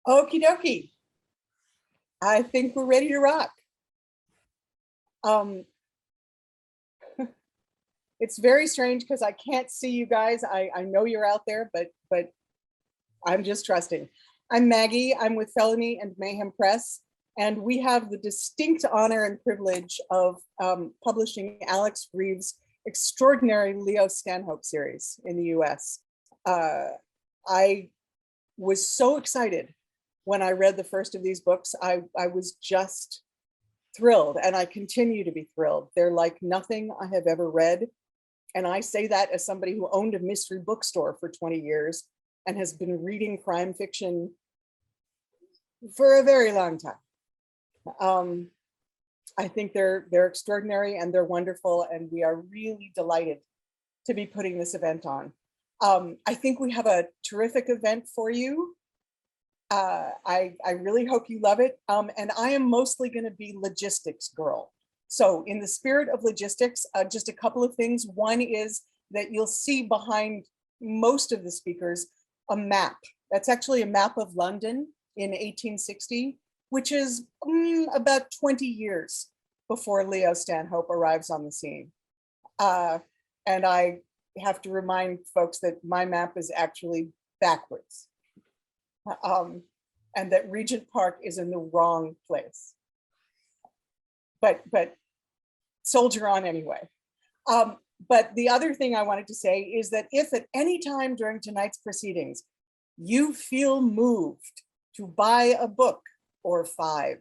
Okie dokie. I think we're ready to rock. It's very strange because I can't see you guys. I know you're out there, but I'm just trusting. I'm Maggie. I'm with Felony and Mayhem Press, and we have the distinct honor and privilege of publishing Alex Reeve's extraordinary Leo Stanhope series in the US. I was so excited when I read the first of these books. I was just thrilled, and I continue to be thrilled. They're like nothing I have ever read. And I say that as somebody who owned a mystery bookstore for 20 years and has been reading crime fiction for a very long time. I think they're extraordinary and they're wonderful, and we are really delighted to be putting this event on. I think we have a terrific event for you. I really hope you love it. And I am mostly going to be logistics girl. So in the spirit of logistics, just a couple of things. One is that you'll see behind most of the speakers a map. That's actually a map of London in 1860, which is about 20 years before Leo Stanhope arrives on the scene. And I have to remind folks that my map is actually backwards. And that Regent Park is in the wrong place. But soldier on anyway. But the other thing I wanted to say is that if at any time during tonight's proceedings, you feel moved to buy a book or 5,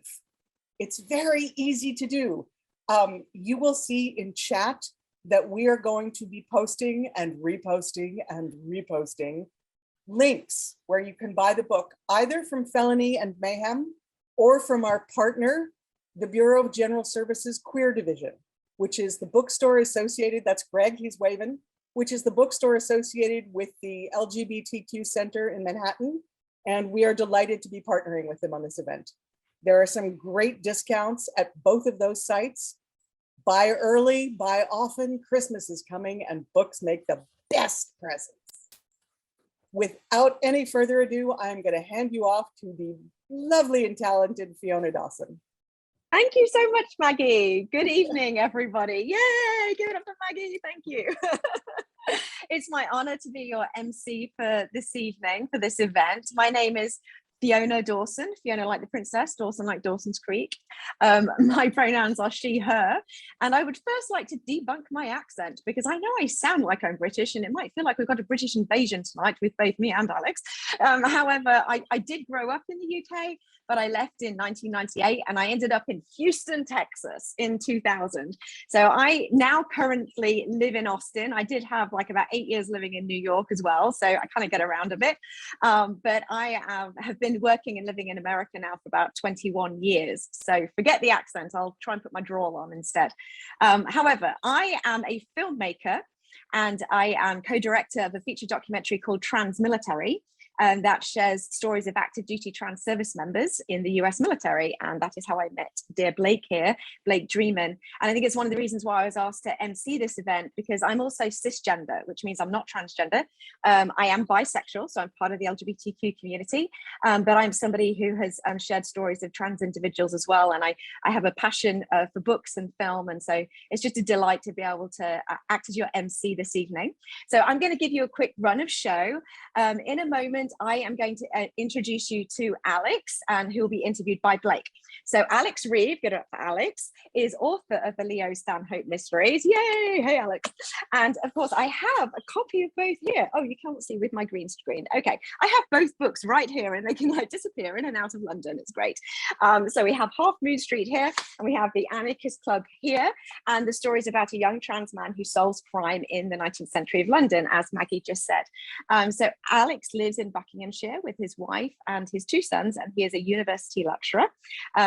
it's very easy to do. You will see in chat that we are going to be posting and reposting and reposting links where you can buy the book either from Felony and Mayhem or from our partner, the Bureau of General Services Queer Division, which is the bookstore associated, that's Greg, he's waving, which is the bookstore associated with the LGBTQ Center in Manhattan. And we are delighted to be partnering with them on this event. There are some great discounts at both of those sites. Buy early, buy often, Christmas is coming and books make the best presents. Without any further ado, I'm going to hand you off to the lovely and talented Fiona Dawson. Thank you so much, Maggie. Good evening, everybody. Yay, give it up for Maggie. Thank you. It's my honor to be your MC for this evening, for this event. My name is Fiona Dawson, Fiona like the princess, Dawson like Dawson's Creek. My pronouns are she, her. And I would first like to debunk my accent because I know I sound like I'm British and it might feel like we've got a British invasion tonight with both me and Alex. However, I did grow up in the UK, but I left in 1998 and I ended up in Houston, Texas in 2000. So I now currently live in Austin. I did have like about 8 years living in New York as well. So I kind of get around a bit. But I have been working and living in America now for about 21 years. So forget the accent. I'll try and put my drawl on instead. However, I am a filmmaker and I am co-director of a feature documentary called Transmilitary. That shares stories of active duty trans service members in the US military. And that is how I met dear Blake here, Blake Dreeman. And I think it's one of the reasons why I was asked to MC this event, because I'm also cisgender, which means I'm not transgender. I am bisexual, so I'm part of the LGBTQ community, but I'm somebody who has shared stories of trans individuals as well. And I have a passion for books and film. And so it's just a delight to be able to act as your MC this evening. So I'm going to give you a quick run of show. In a moment, I am going to introduce you to Alex, and who will be interviewed by Blake. So Alex Reeve, good up for Alex, is author of the Leo Stanhope mysteries. Yay! Hey, Alex. And of course, I have a copy of both here. Oh, you can't see with my green screen. Okay, I have both books right here, and they can like disappear in and out of London. It's great. So we have Half Moon Street here, and we have the Anarchist Club here, and the stories about a young trans man who solves crime in the 19th century of London, as Maggie just said. So Alex lives in Buckinghamshire with his wife and his 2 sons, and he is a university lecturer.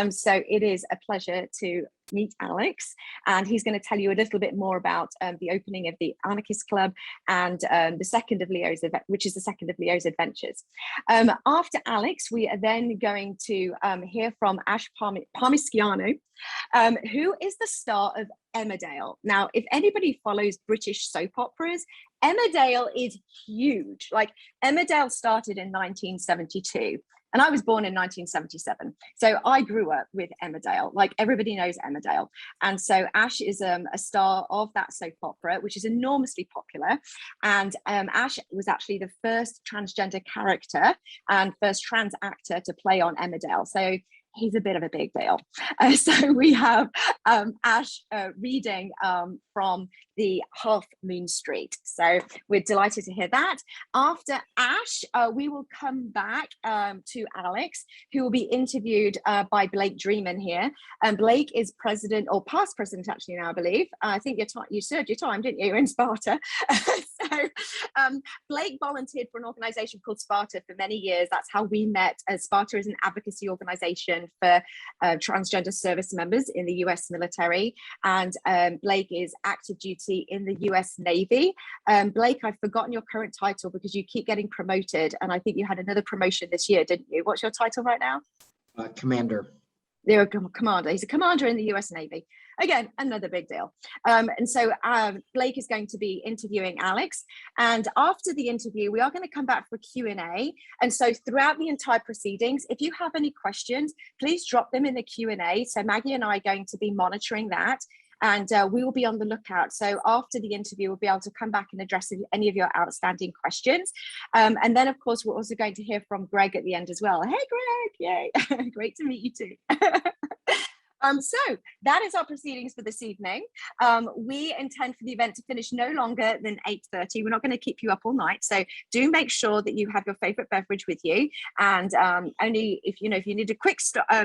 So it is a pleasure to meet Alex, and he's going to tell you a little bit more about the opening of the Anarchist Club and the second of Leo's, which is the second of Leo's adventures. After Alex, we are then going to hear from Ash Parmigiano, who is the star of Emmerdale. Now, if anybody follows British soap operas, Emmerdale is huge. Like, Emmerdale started in 1972. And I was born in 1977. So I grew up with Emmerdale, like everybody knows Emmerdale. And so Ash is a star of that soap opera, which is enormously popular. And Ash was actually the first transgender character and first trans actor to play on Emmerdale. So he's a bit of a big deal. So we have Ash reading from the Half Moon Street. So we're delighted to hear that. After Ash, we will come back to Alex, who will be interviewed by Blake Dreeman here. And Blake is president, or past president actually now, I believe. I think you served your time, didn't you? You're in Sparta. So Blake volunteered for an organization called Sparta for many years. That's how we met. Sparta is an advocacy organization for transgender service members in the US military. And Blake is active duty in the US Navy. Blake, I've forgotten your current title because you keep getting promoted. And I think you had another promotion this year, didn't you? What's your title right now? Commander. You're a commander. He's a commander in the US Navy. Again, another big deal. And so Blake is going to be interviewing Alex. And after the interview, we are going to come back for Q&A. And so throughout the entire proceedings, if you have any questions, please drop them in the Q&A. So Maggie and I are going to be monitoring that. And we will be on the lookout. So after the interview, we'll be able to come back and address any of your outstanding questions. And then, of course, we're also going to hear from Greg at the end as well. Hey, Greg, yay. Great to meet you too. So that is our proceedings for this evening. We intend for the event to finish no longer than 8:30. We're not going to keep you up all night. So do make sure that you have your favorite beverage with you. And only if you need a quick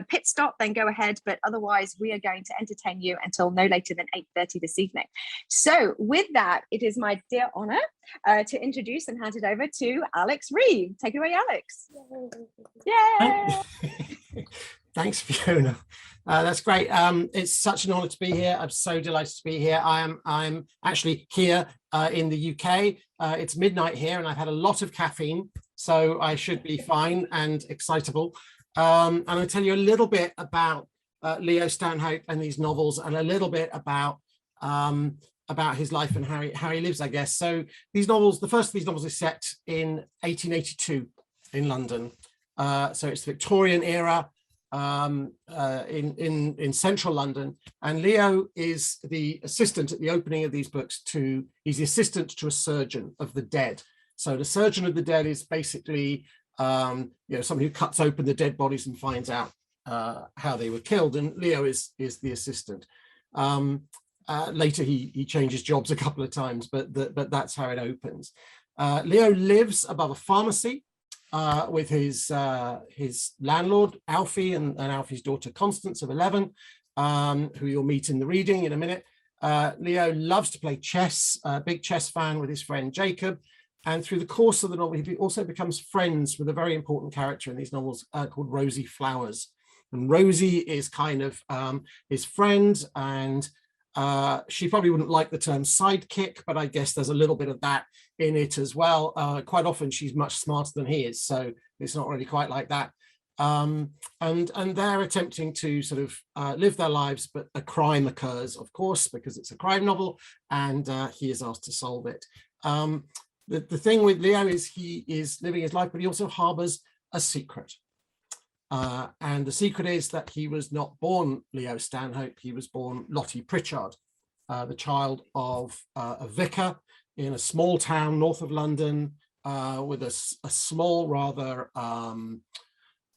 pit stop, then go ahead. But otherwise, we are going to entertain you until no later than 8:30 this evening. So with that, it is my dear honor to introduce and hand it over to Alex Reeve. Take it away, Alex. Yay! Thanks, Fiona. That's great. It's such an honor to be here. I'm so delighted to be here. I'm actually here in the UK. It's midnight here and I've had a lot of caffeine, so I should be fine and excitable. And I'll tell you a little bit about Leo Stanhope and these novels, and a little bit about his life and how he lives, I guess. So these novels, the first of these novels is set in 1882 in London. So it's the Victorian era. In central London, and Leo is the assistant at the opening of these books he's the assistant to a surgeon of the dead. So the surgeon of the dead is basically somebody who cuts open the dead bodies and finds out how they were killed, and Leo is the assistant. Later he changes jobs a couple of times, but that's how it opens. Leo lives above a pharmacy with his landlord, Alfie, and Alfie's daughter, Constance, of 11, who you'll meet in the reading in a minute. Leo loves to play chess, a big chess fan with his friend Jacob. And through the course of the novel, he also becomes friends with a very important character in these novels called Rosie Flowers. And Rosie is kind of his friend, and she probably wouldn't like the term sidekick, but I guess there's a little bit of that in it as well. Quite often she's much smarter than he is, so it's not really quite like that. And they're attempting to sort of live their lives, but a crime occurs, of course, because it's a crime novel, and he is asked to solve it. The thing with Leo is he is living his life, but he also harbors a secret. And the secret is that he was not born Leo Stanhope, he was born Lottie Pritchard, the child of a vicar in a small town north of London, with a small, rather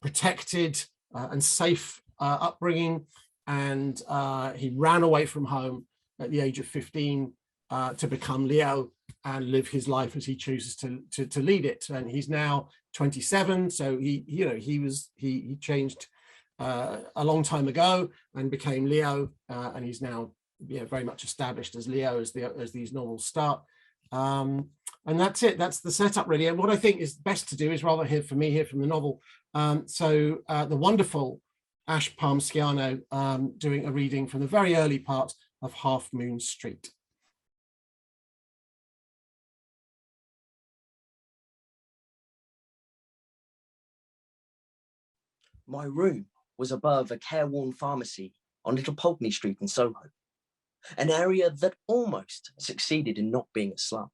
protected and safe upbringing. And he ran away from home at the age of 15 to become Leo and live his life as he chooses to lead it. And he's now 27, so he changed a long time ago and became Leo, and he's now very much established as Leo as these novels start. And that's it. That's the setup, really. And what I think is best to do is rather hear from the novel. So the wonderful Ash Palmsciano doing a reading from the very early part of Half Moon Street. My room was above a careworn pharmacy on Little Pulteney Street in Soho, an area that almost succeeded in not being a slum.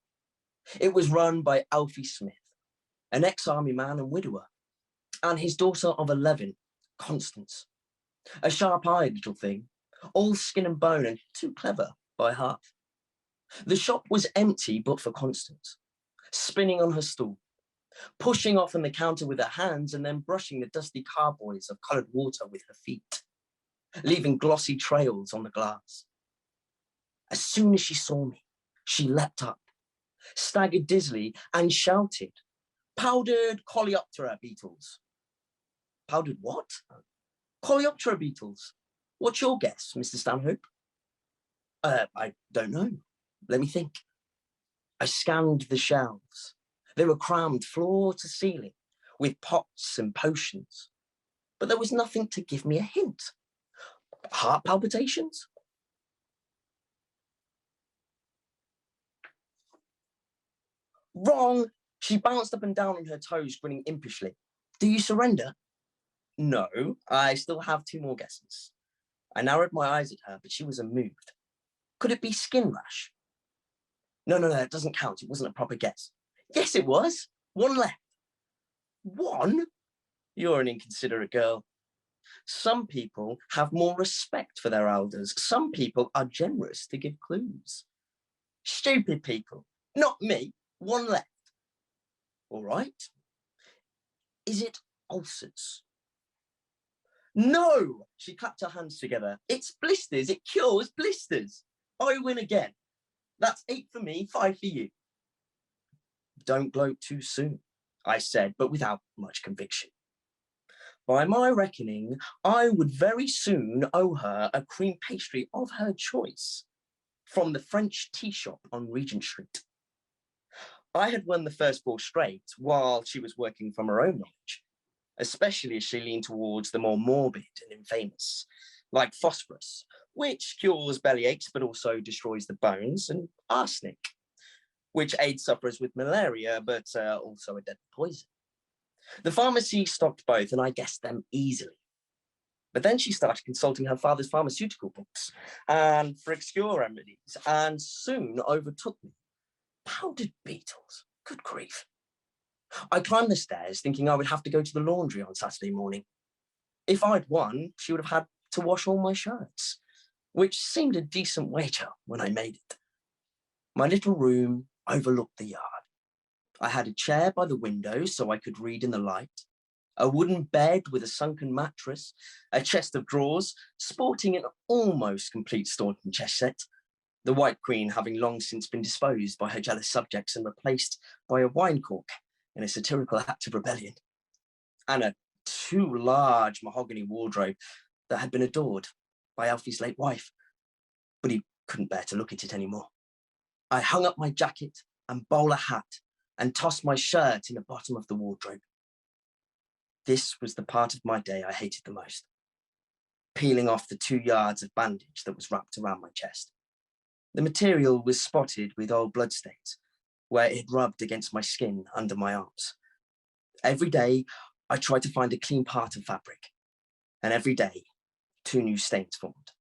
It was run by Alfie Smith, an ex-army man and widower. and his daughter of 11, Constance, a sharp-eyed little thing, all skin and bone and too clever by half. The shop was empty but for Constance, spinning on her stool, pushing off on the counter with her hands and then brushing the dusty carboys of coloured water with her feet, leaving glossy trails on the glass. As soon as she saw me, she leapt up, staggered dizzily and shouted, "Powdered Coleoptera beetles." Powdered what? Coleoptera beetles. What's your guess, Mr. Stanhope? I don't know. Let me think. I scanned the shelves. They were crammed floor to ceiling with pots and potions, but there was nothing to give me a hint. Heart palpitations? Wrong. She bounced up and down on her toes, grinning impishly. Do you surrender? No, I still have 2 more guesses. I narrowed my eyes at her, but she was unmoved. Could it be skin rash? No, it doesn't count. It wasn't a proper guess. Yes, it was. 1 left. 1? You're an inconsiderate girl. Some people have more respect for their elders. Some people are generous to give clues. Stupid people. Not me. 1 left. All right. Is it ulcers? No! She clapped her hands together. It's blisters. It cures blisters. I win again. That's 8 for me, 5 for you. Don't gloat too soon, I said, but without much conviction. By my reckoning, I would very soon owe her a cream pastry of her choice from the French tea shop on Regent Street. I had won the first 4 straight while she was working from her own knowledge, especially as she leaned towards the more morbid and infamous, like phosphorus, which cures bellyaches but also destroys the bones, and arsenic, which aids sufferers with malaria but also a deadly poison. The pharmacy stocked both, and I guessed them easily. But then she started consulting her father's pharmaceutical books and for obscure remedies, and soon overtook me. Powdered beetles, good grief. I climbed the stairs thinking I would have to go to the laundry on Saturday morning. If I'd won, she would have had to wash all my shirts, which seemed a decent wager when I made it. My little room overlooked the yard. I had a chair by the window so I could read in the light, a wooden bed with a sunken mattress, a chest of drawers, sporting an almost complete Staunton chess set, the White Queen having long since been disposed by her jealous subjects and replaced by a wine cork in a satirical act of rebellion, and a too large mahogany wardrobe that had been adored by Alfie's late wife, but he couldn't bear to look at it anymore. I hung up my jacket and bowler hat and tossed my shirt in the bottom of the wardrobe. This was the part of my day I hated the most, peeling off the 2 yards of bandage that was wrapped around my chest. The material was spotted with old bloodstains where it had rubbed against my skin under my arms. Every day, I tried to find a clean part of fabric, and every day, 2 new stains formed.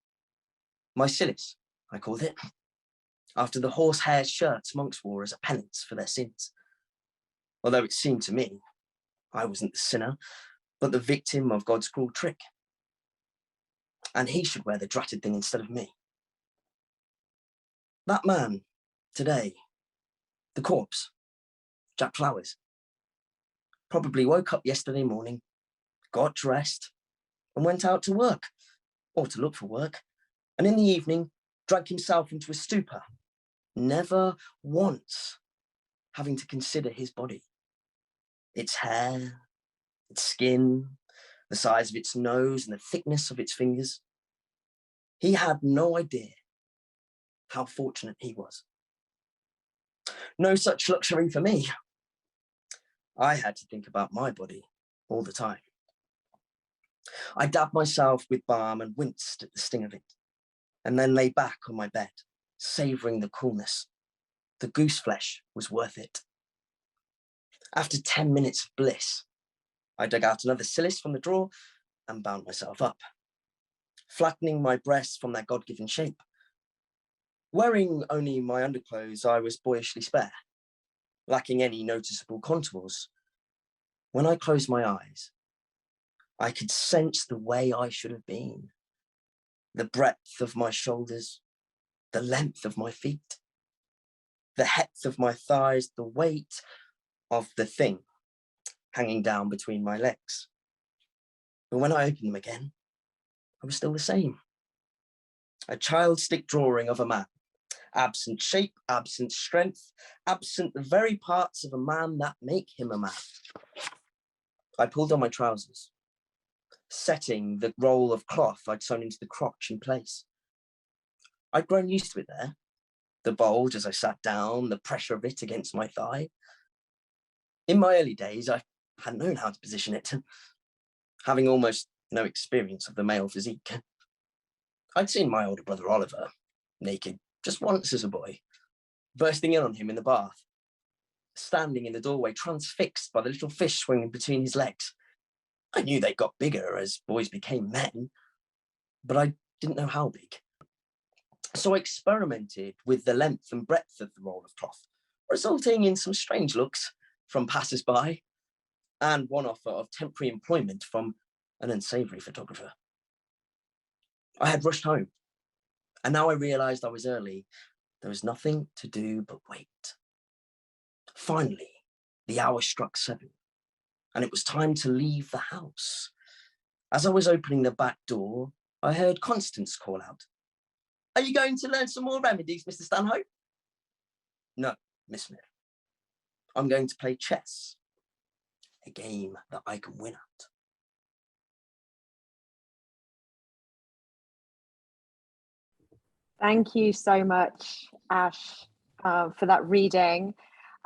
My Silis, I called it, after the horsehair shirts monks wore as a penance for their sins. Although it seemed to me I wasn't the sinner, but the victim of God's cruel trick. And he should wear the dratted thing instead of me. That man, today, the corpse, Jack Flowers, probably woke up yesterday morning, got dressed, and went out to work, or to look for work, and in the evening drank himself into a stupor, never once having to consider his body, its hair, its skin, the size of its nose and the thickness of its fingers. He had no idea how fortunate he was. No such luxury for me. I had to think about my body all the time. I dabbed myself with balm and winced at the sting of it, and then lay back on my bed, savouring the coolness. The goose flesh was worth it. After 10 minutes of bliss, I dug out another Silis from the drawer and bound myself up, flattening my breasts from their God-given shape. Wearing only my underclothes, I was boyishly spare, lacking any noticeable contours. When I closed my eyes, I could sense the way I should have been, the breadth of my shoulders, the length of my feet, the heft of my thighs, the weight of the thing hanging down between my legs. But when I opened them again, I was still the same. A childstick drawing of a man, absent shape, absent strength, absent the very parts of a man that make him a man. I pulled on my trousers, setting the roll of cloth I'd sewn into the crotch in place. I'd grown used to it there, the bulge as I sat down, the pressure of it against my thigh. In my early days, I hadn't known how to position it, having almost no experience of the male physique. I'd seen my older brother Oliver, naked, just once as a boy, bursting in on him in the bath, standing in the doorway, transfixed by the little fish swinging between his legs. I knew they got bigger as boys became men, but I didn't know how big. So I experimented with the length and breadth of the roll of cloth, resulting in some strange looks from passers-by and one offer of temporary employment from an unsavory photographer. I had rushed home, and now I realized I was early. There was nothing to do but wait. Finally, the hour struck 7, and it was time to leave the house. As I was opening the back door, I heard Constance call out, "Are you going to learn some more remedies, Mr. Stanhope?" "No, Miss Smith. I'm going to play chess, a game that I can win at." Thank you so much, Ash, for that reading.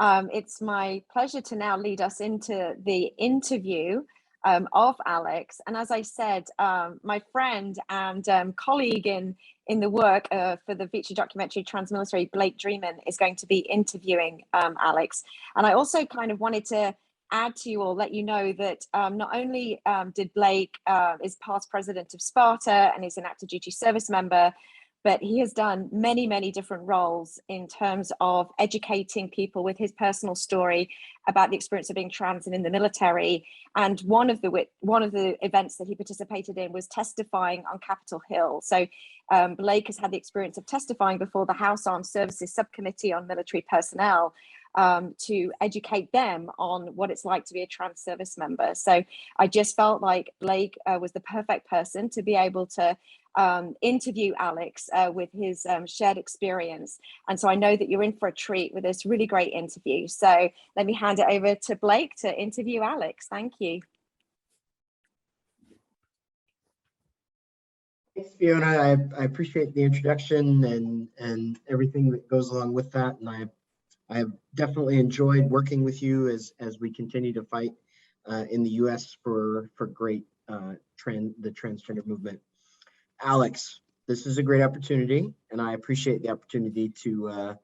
It's my pleasure to now lead us into the interview of Alex. And as I said, my friend and colleague in the work for the feature documentary Transmilitary, Blake Dreeman, is going to be interviewing Alex. And I also kind of wanted to add to you all, let you know that not only did Blake is past president of Sparta and is an active duty service member, but he has done many, many different roles in terms of educating people with his personal story about the experience of being trans and in the military. And one of the events that he participated in was testifying on Capitol Hill. So Blake has had the experience of testifying before the House Armed Services Subcommittee on Military Personnel to educate them on what it's like to be a trans service member. So I just felt like Blake was the perfect person to be able to interview Alex with his shared experience. And so I know that you're in for a treat with this really great interview. So let me hand it over to Blake to interview Alex. Thank you. Thanks, Fiona. I appreciate the introduction and everything that goes along with that. And I have definitely enjoyed working with you as we continue to fight in the U.S. for great the transgender movement. Alex, this is a great opportunity, and I appreciate the opportunity to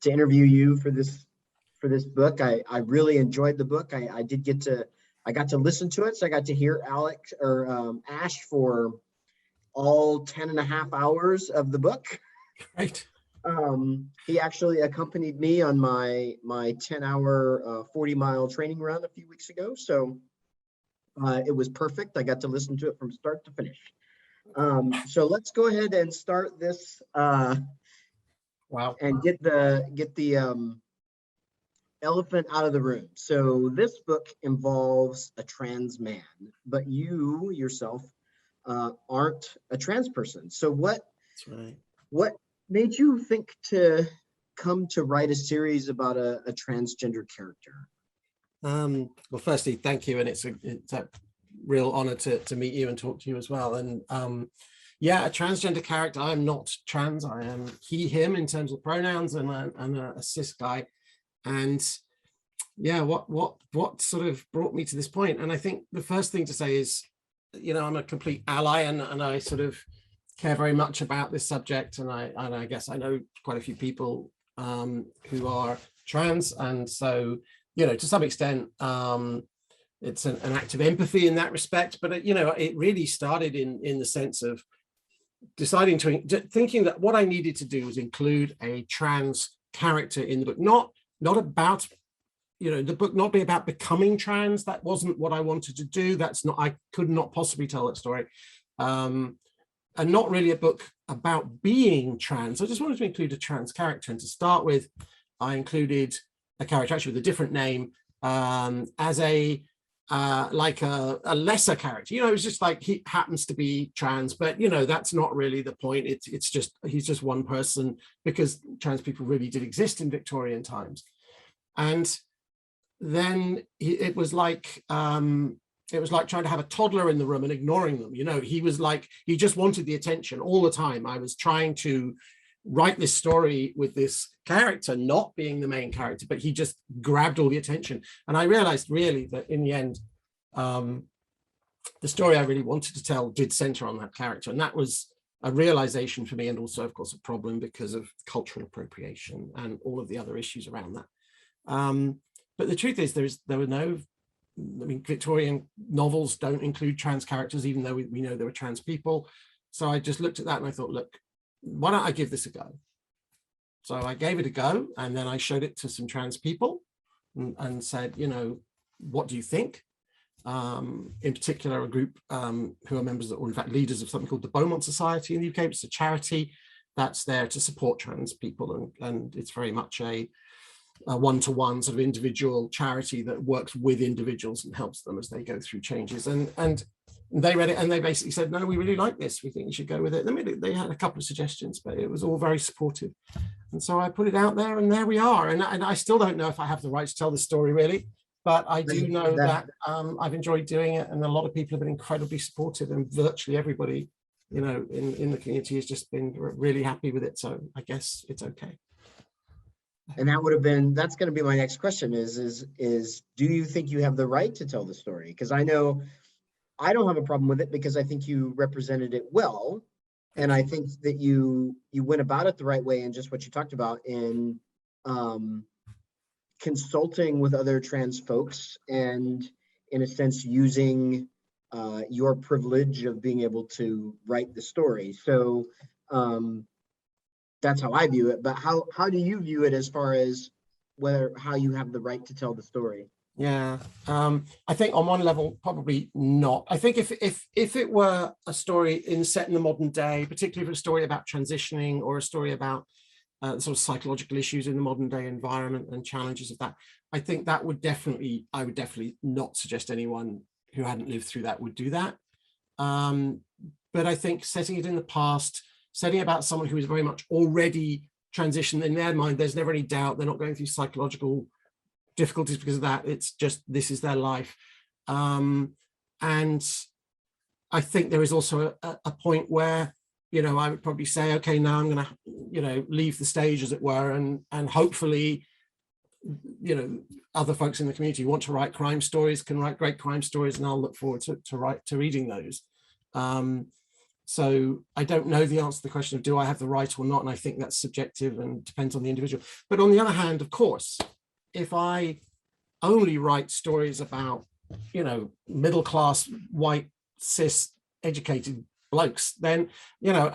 interview you for this book. I really enjoyed the book. I got to listen to it, so I got to hear Alex or Ash for all 10.5 hours of the book. Right. He actually accompanied me on my 10-hour 40-mile training run a few weeks ago, so it was perfect. I got to listen to it from start to finish. So let's go ahead and start this Wow. and get the elephant out of the room. So this book involves a trans man, but you yourself aren't a trans person. So what made you think to come to write a series about a transgender character? Well, firstly, thank you, and it's a real honor to meet you and talk to you as well. And yeah, a transgender character. I'm not trans. I am he, him in terms of pronouns, and a cis guy. And yeah, what sort of brought me to this point? And I think the first thing to say is, you know, I'm a complete ally, and I sort of care very much about this subject. And I guess I know quite a few people who are trans, and so, you know, to some extent, it's an act of empathy in that respect. But you know, it really started in the sense of deciding thinking that what I needed to do was include a trans character in the book, not about you know, the book not be about becoming trans. That wasn't what I wanted to do. That's not, I could not possibly tell that story. And not really a book about being trans. I just wanted to include a trans character. And to start with, I included a character actually with a different name as a like a lesser character. You know, it was just like he happens to be trans, but you know, that's not really the point. It's just, he's just one person, because trans people really did exist in Victorian times. And then it was like trying to have a toddler in the room and ignoring them. You know, he was like, he just wanted the attention all the time. I was trying to write this story with this character not being the main character, but he just grabbed all the attention. And I realized really that in the end, the story I really wanted to tell did center on that character. And that was a realization for me, and also, of course, a problem because of cultural appropriation and all of the other issues around that. But the truth is, there were no, I mean, Victorian novels don't include trans characters, even though we know there were trans people. So I just looked at that and I thought, look, why don't I give this a go? So I gave it a go, and then I showed it to some trans people and said, you know, what do you think? In particular, a group who are members, or in fact leaders of something called the Beaumont Society in the UK. It's a charity that's there to support trans people, and it's very much a one-to-one sort of individual charity that works with individuals and helps them as they go through changes. And they read it and they basically said, no, we really like this, we think you should go with it. I mean, they had a couple of suggestions, but it was all very supportive. And so I put it out there, and there we are. And I still don't know if I have the right to tell the story really, but I do know that I've enjoyed doing it, and a lot of people have been incredibly supportive, and virtually everybody, you know, in the community has just been really happy with it. So I guess it's okay. And that would have been, that's going to be my next question is do you think you have the right to tell the story? Because I know I don't have a problem with it, because I think you represented it well. And I think that you went about it the right way, and just what you talked about in consulting with other trans folks, and in a sense using your privilege of being able to write the story. So that's how I view it. But how do you view it as far as how you have the right to tell the story? Yeah, I think on one level, probably not. I think if it were a story set in the modern day, particularly if it's a story about transitioning, or a story about sort of psychological issues in the modern day environment and challenges of that, I think that would definitely, I would definitely not suggest anyone who hadn't lived through that would do that. But I think setting it in the past, setting about someone who is very much already transitioned, in their mind, there's never any doubt they're not going through psychological difficulties because of that. It's just, this is their life. And I think there is also a point where, you know, I would probably say, okay, now I'm going to, you know, leave the stage, as it were, and hopefully, you know, other folks in the community who want to write crime stories can write great crime stories, and I'll look forward to reading those. So I don't know the answer to the question of do I have the right or not, and I think that's subjective and depends on the individual. But on the other hand, of course, if I only write stories about, you know, middle-class, white, cis, educated blokes, then, you know,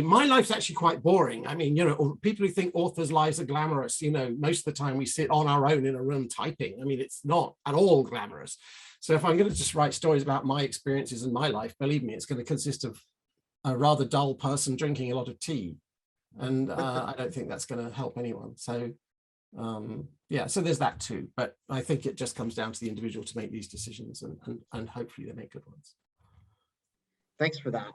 my life's actually quite boring. I mean, you know, people who think authors' lives are glamorous, you know, most of the time we sit on our own in a room typing. I mean, it's not at all glamorous. So if I'm going to just write stories about my experiences in my life, believe me, it's going to consist of a rather dull person drinking a lot of tea. And I don't think that's going to help anyone. So yeah, so there's that too. But I think it just comes down to the individual to make these decisions, and hopefully they make good ones. Thanks for that.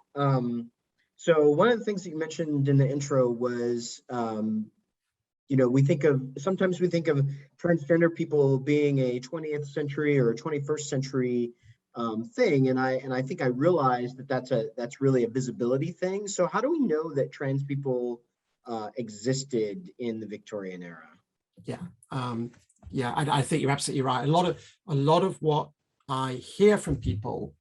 So one of the things that you mentioned in the intro was, you know, sometimes we think of transgender people being a 20th century or a 21st century thing, and I think I realized that that's really a visibility thing. So how do we know that trans people existed in the Victorian era? Yeah, yeah, I think you're absolutely right. A lot of what I hear from people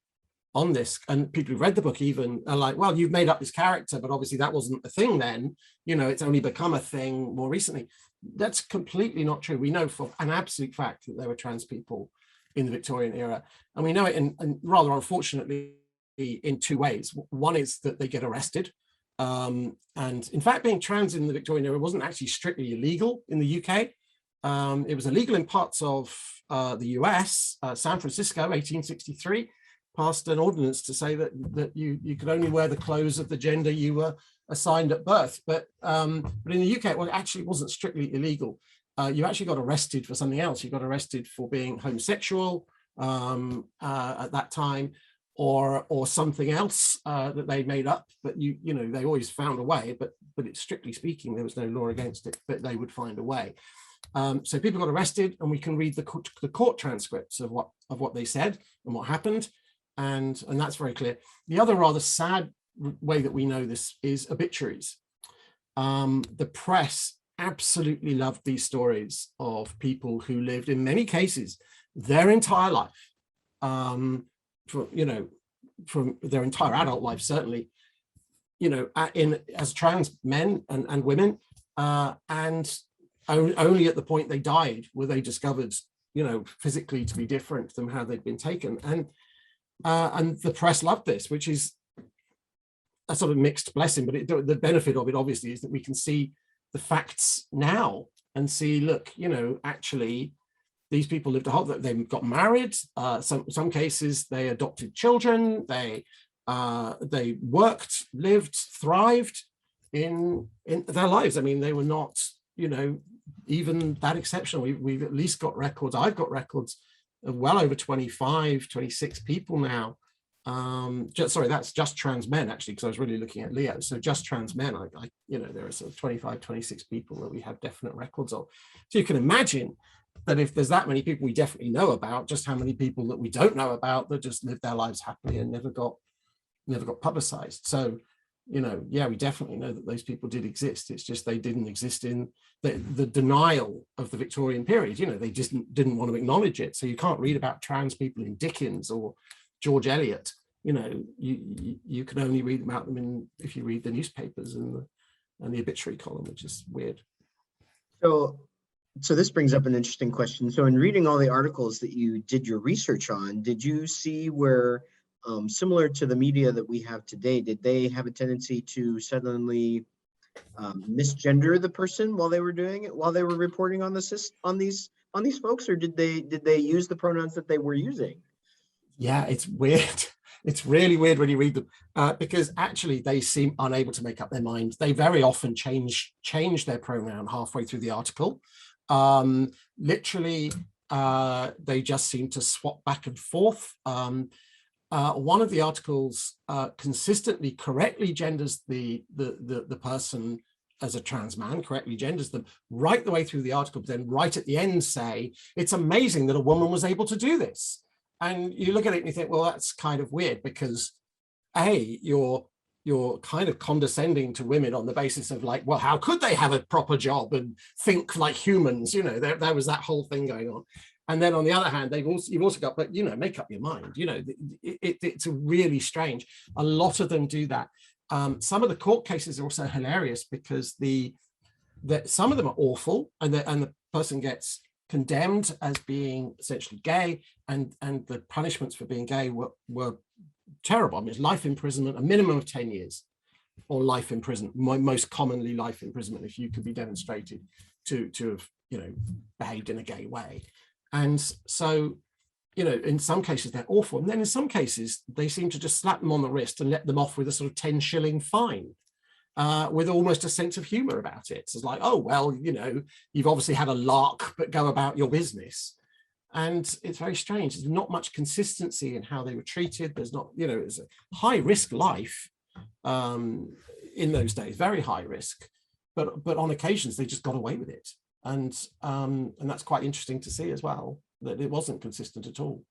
on this, and people who read the book even, are like, well, you've made up this character, but obviously that wasn't a thing then, you know, it's only become a thing more recently. That's completely not true. We know for an absolute fact that there were trans people in the Victorian era, and we know it in rather unfortunately in two ways. One is that they get arrested, and in fact being trans in the Victorian era wasn't actually strictly illegal in the UK. It was illegal in parts of the US. San Francisco, 1863, passed an ordinance to say that you could only wear the clothes of the gender you were assigned at birth. But in the UK, well, it actually wasn't strictly illegal. You actually got arrested for something else. You got arrested for being homosexual at that time, or something else that they made up. But you know, they always found a way. But it's strictly speaking, there was no law against it, but they would find a way. So people got arrested, and we can read the court transcripts of what they said and what happened, and that's very clear. The other rather sad way that we know this is obituaries. The press absolutely loved these stories of people who lived, in many cases, their entire life, from their entire adult life, certainly, as trans men and women, and only at the point they died were they discovered, physically to be different than how they'd been taken. And the press loved this, which is a sort of mixed blessing. But the benefit of it, obviously, is that we can see the facts now and see, look, actually, these people lived a whole, they got married. Some cases they adopted children. They worked, lived, thrived in their lives. I mean, they were not, even that exceptional. We've at least got records. I've got records of well over 25, 26 people now. That's just trans men, actually, because I was really looking at Leo. So just trans men, there are sort of 25, 26 people that we have definite records of. So you can imagine that if there's that many people we definitely know about, just how many people that we don't know about that just lived their lives happily and never got publicized. So, we definitely know that those people did exist. It's just they didn't exist in the denial of the Victorian period. They just didn't want to acknowledge it. So you can't read about trans people in Dickens or George Eliot. You can only read about them if you read the newspapers and the obituary column, which is weird. So this brings up an interesting question. So in reading all the articles that you did your research on, did you see where, similar to the media that we have today, did they have a tendency to suddenly misgender the person while they were doing it, while they were reporting on these folks, or did they use the pronouns that they were using? Yeah, it's weird. It's really weird when you read them, because actually they seem unable to make up their mind. They very often change their pronoun halfway through the article. Literally, they just seem to swap back and forth. One of the articles consistently correctly genders the person as a trans man, correctly genders them right the way through the article, but then right at the end say, it's amazing that a woman was able to do this. And you look at it and you think, well, that's kind of weird, because you're kind of condescending to women on the basis of like, well, how could they have a proper job and think like humans? There was that whole thing going on. And then on the other hand, you've also got, but make up your mind. It's really strange. A lot of them do that. Some of the court cases are also hilarious, because some of them are awful, and the person gets condemned as being essentially gay, and the punishments for being gay were terrible. I mean, it's life imprisonment, a minimum of 10 years, or life imprisonment, most commonly life imprisonment, if you could be demonstrated to have behaved in a gay way. And so in some cases they're awful, and then in some cases they seem to just slap them on the wrist and let them off with a sort of 10 shilling fine, with almost a sense of humor about it. So it's like, oh, well, you've obviously had a lark, but go about your business. And it's very strange. There's not much consistency in how they were treated. There's not, it's a high risk life in those days, very high risk, but on occasions they just got away with it. And that's quite interesting to see as well, that it wasn't consistent at all.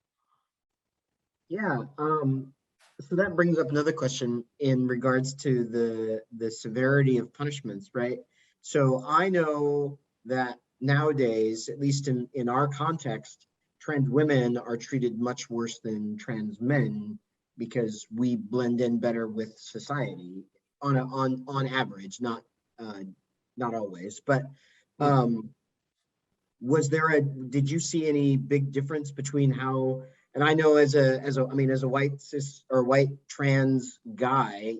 Yeah. So that brings up another question in regards to the severity of punishments, right? So I know that nowadays, at least in our context, trans women are treated much worse than trans men, because we blend in better with society on average, not always, but did you see any big difference between how, and I know as a white cis or white trans guy,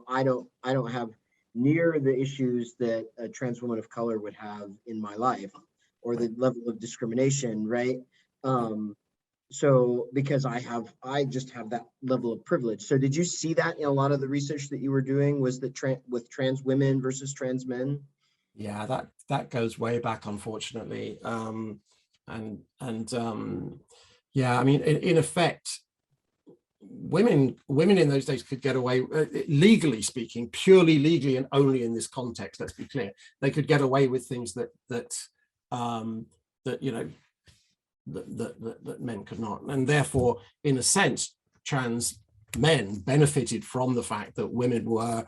I don't have near the issues that a trans woman of color would have in my life, or the level of discrimination, right? So because I just have that level of privilege. So did you see that in a lot of the research that you were doing? Was that with trans women versus trans men? Yeah, that goes way back, unfortunately. Yeah, I mean, in effect, women in those days could get away, legally speaking, purely legally, and only in this context, let's be clear, they could get away with things that you know, that men could not. And therefore, in a sense, trans men benefited from the fact that women were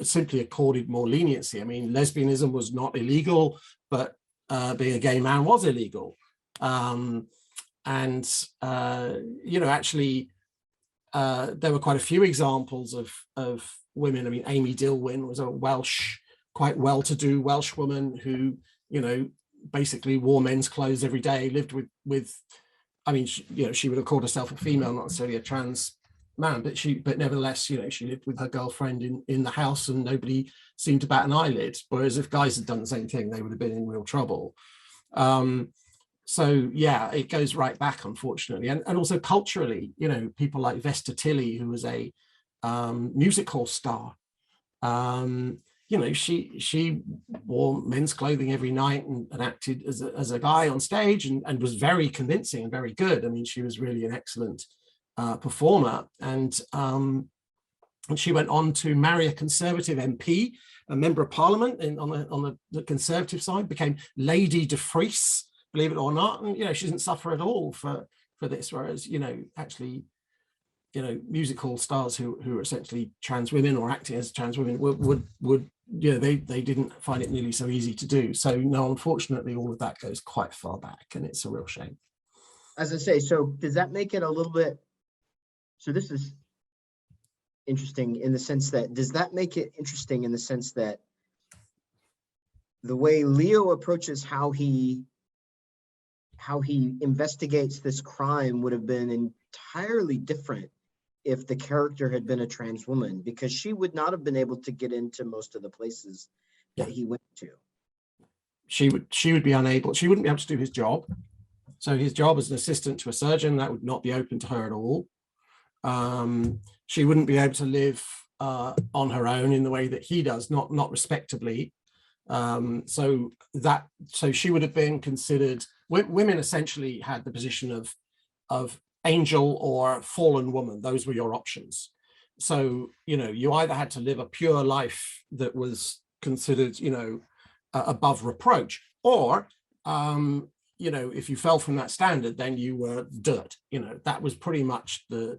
simply accorded more leniency. I mean, lesbianism was not illegal, but being a gay man was illegal. You know, actually, there were quite a few examples of women. I mean, Amy Dilwyn was a quite well-to-do Welsh woman who, you know, basically wore men's clothes every day, lived with I mean, you know, she would have called herself a female, not necessarily a trans man, but nevertheless, you know, she lived with her girlfriend in the house and nobody seemed to bat an eyelid. Whereas if guys had done the same thing, they would have been in real trouble. So yeah, it goes right back, unfortunately. And also culturally, you know, people like Vesta Tilley, who was a music hall star, you know, she wore men's clothing every night and acted as a guy on stage and was very convincing and very good. I mean, she was really an excellent performer. And she went on to marry a Conservative MP, a member of Parliament on the Conservative side, became Lady de Vries, believe it or not. And, you know, she didn't suffer at all for this, whereas, you know, actually, you know, music hall stars who are essentially trans women or acting as trans women would you know, they didn't find it nearly so easy to do. So no, unfortunately, all of that goes quite far back, and it's a real shame. As I say, so does that make it a little bit, so this is interesting in the sense that, does that make it interesting in the sense that the way Leo approaches how he investigates this crime would have been entirely different if the character had been a trans woman, because she would not have been able to get into most of the places that he went to. She would be unable, she wouldn't be able to do his job. So his job as an assistant to a surgeon, that would not be open to her at all. She wouldn't be able to live on her own in the way that he does, not respectably. So she would have been considered, women essentially had the position of angel or fallen woman. Those were your options. So, you know, you either had to live a pure life that was considered, you know, above reproach, or, you know, if you fell from that standard, then you were dirt. You know, that was pretty much there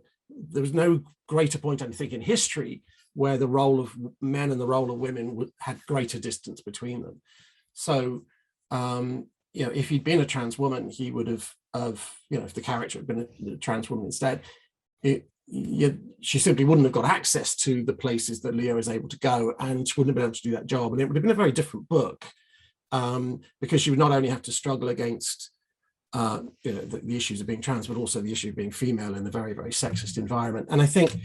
was no greater point, I think, in history where the role of men and the role of women had greater distance between them. So, you know, if he'd been a trans woman, he would have, you know, if the character had been a trans woman instead, she simply wouldn't have got access to the places that Leo is able to go, and she wouldn't have been able to do that job. And it would have been a very different book, because she would not only have to struggle against, you know, the issues of being trans, but also the issue of being female in a very, very sexist environment. And I think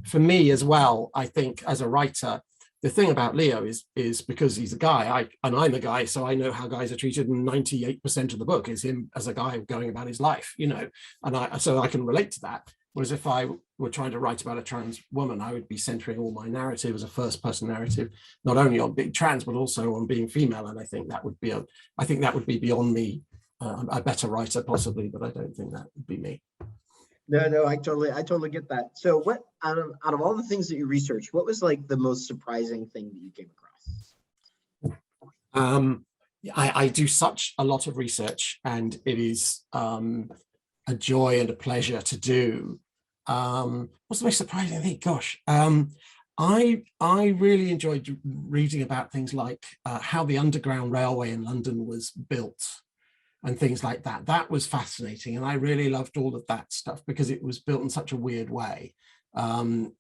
for me as well, I think as a writer, the thing about Leo is because he's a guy, and I'm a guy, so I know how guys are treated, and 98% of the book is him as a guy going about his life, you know, and so I can relate to that. Whereas if I were trying to write about a trans woman, I would be centering all my narrative as a first-person narrative, not only on being trans, but also on being female. And I think that would be beyond me. A better writer possibly, but I don't think that would be me. No, I totally get that. So what, out of all the things that you researched, what was like the most surprising thing that you came across? I do such a lot of research, and it is a joy and a pleasure to do. What's the most surprising thing? Gosh, I really enjoyed reading about things like how the Underground Railway in London was built and things like that. That was fascinating, and I really loved all of that stuff because it was built in such a weird way. You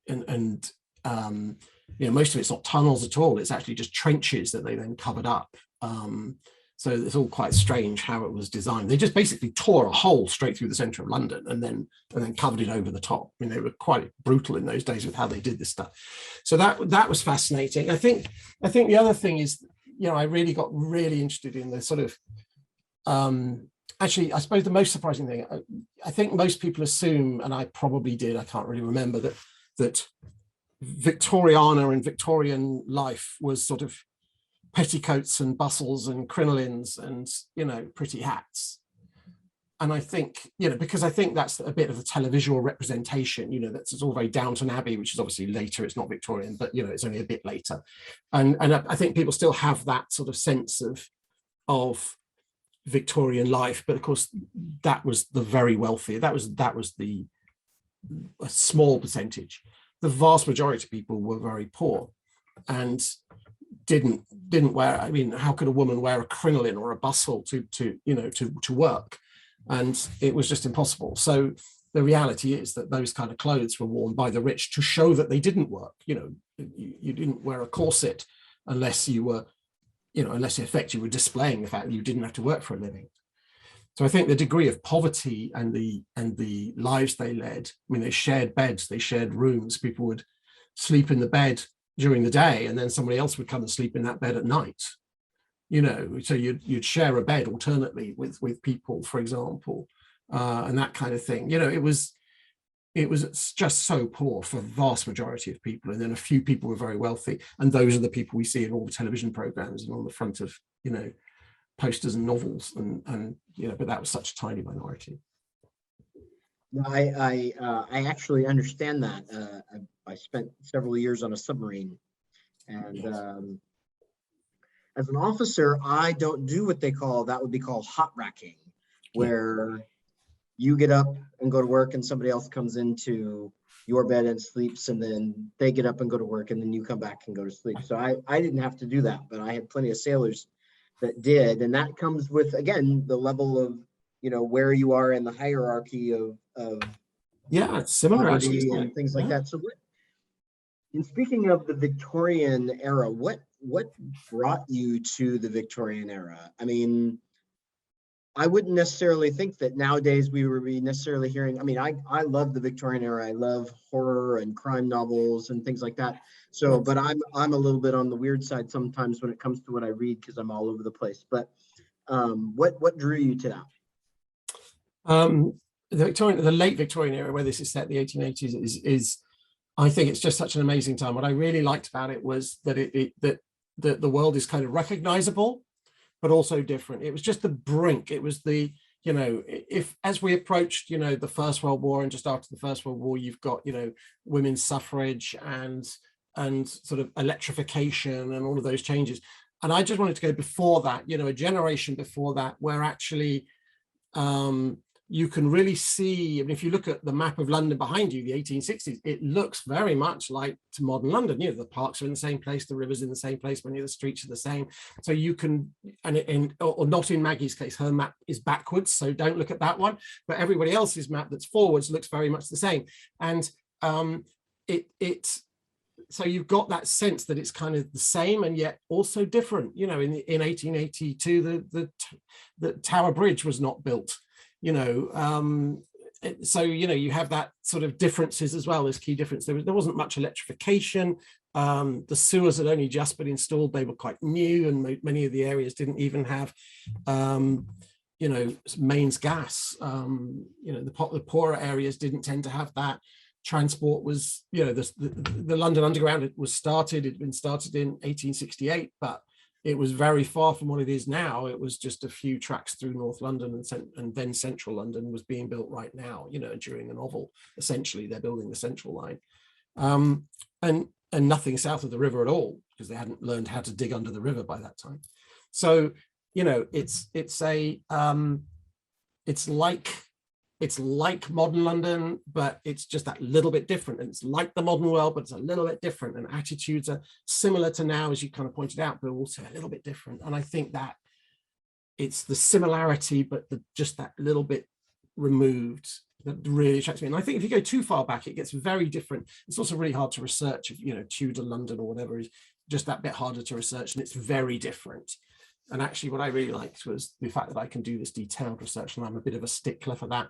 know, most of it's not tunnels at all. It's actually just trenches that they then covered up. So it's all quite strange how it was designed. They just basically tore a hole straight through the center of London and then covered it over the top. I mean, they were quite brutal in those days with how they did this stuff. So that was fascinating. I think the other thing is, you know, I really got really interested in the sort of actually, I suppose the most surprising thing, I think most people assume, and I probably did, I can't really remember, that Victoriana and Victorian life was sort of petticoats and bustles and crinolines and, you know, pretty hats. And I think, you know, because I think that's a bit of a televisual representation, you know, that's it's all very Downton Abbey, which is obviously later, it's not Victorian, but, you know, it's only a bit later. And I think people still have that sort of sense of Victorian life, but of course, that was the very wealthy. That was a small percentage. The vast majority of people were very poor and didn't wear, I mean, how could a woman wear a crinoline or a bustle to work? And it was just impossible. So the reality is that those kind of clothes were worn by the rich to show that they didn't work. You know, you didn't wear a corset unless you were, you know, unless in effect you were displaying the fact that you didn't have to work for a living. So I think the degree of poverty and the lives they led, I mean, they shared beds, they shared rooms, people would sleep in the bed during the day and then somebody else would come and sleep in that bed at night. You know, so you'd share a bed alternately with people, for example, and that kind of thing. You know, it was just so poor for the vast majority of people, and then a few people were very wealthy, and those are the people we see in all the television programs and on the front of, you know, posters and novels, and you know, but that was such a tiny minority. No, I actually understand that. I spent several years on a submarine, and Yes. As an officer, I don't do what they call, that would be called hot racking, where you get up and go to work and somebody else comes into your bed and sleeps, and then they get up and go to work and then you come back and go to sleep. So I didn't have to do that, but I had plenty of sailors that did. And that comes with, again, the level of, you know, where you are in the hierarchy of Yeah, it's similar actually, isn't and it? things like that. So in speaking of the Victorian era, what brought you to the Victorian era? I mean, I wouldn't necessarily think that nowadays we would be necessarily hearing, I mean, I love the Victorian era. I love horror and crime novels and things like that. So, but I'm a little bit on the weird side sometimes when it comes to what I read, because I'm all over the place. But what drew you to that? The late Victorian era, where this is set, the 1880s, is I think it's just such an amazing time. What I really liked about it was that that the world is kind of recognizable, but also different. It was just the brink. It was the, you know, if as we approached, you know, the First World War, and just after the First World War, you've got, you know, women's suffrage and sort of electrification and all of those changes. And I just wanted to go before that, you know, a generation before that, where actually you can really see, I mean, if you look at the map of London behind you, the 1860s, it looks very much like to modern London. You know, the parks are in the same place, the river's in the same place, many of the streets are the same. So you can, or not in Maggie's case, her map is backwards, so don't look at that one. But everybody else's map that's forwards looks very much the same. And so you've got that sense that it's kind of the same and yet also different. You know, in 1882, the Tower Bridge was not built. You know, so, you know, you have that sort of differences as well as key difference. There wasn't much electrification. The sewers had only just been installed. They were quite new, and many of the areas didn't even have, you know, mains gas. You know, the poorer areas didn't tend to have that. Transport was, you know, the London Underground, it had been started in 1868, but it was very far from what it is now. It was just a few tracks through North London, and then Central London was being built right now, you know, during the novel. Essentially, they're building the Central line. And nothing south of the river at all, because they hadn't learned how to dig under the river by that time. So, you know, it's like modern London, but it's just that little bit different. And it's like the modern world, but it's a little bit different. And attitudes are similar to now, as you kind of pointed out, but also a little bit different. And I think that it's the similarity, but just that little bit removed that really attracts me. And I think if you go too far back, it gets very different. It's also really hard to research. You know, Tudor London or whatever is just that bit harder to research, and it's very different. And actually what I really liked was the fact that I can do this detailed research, and I'm a bit of a stickler for that.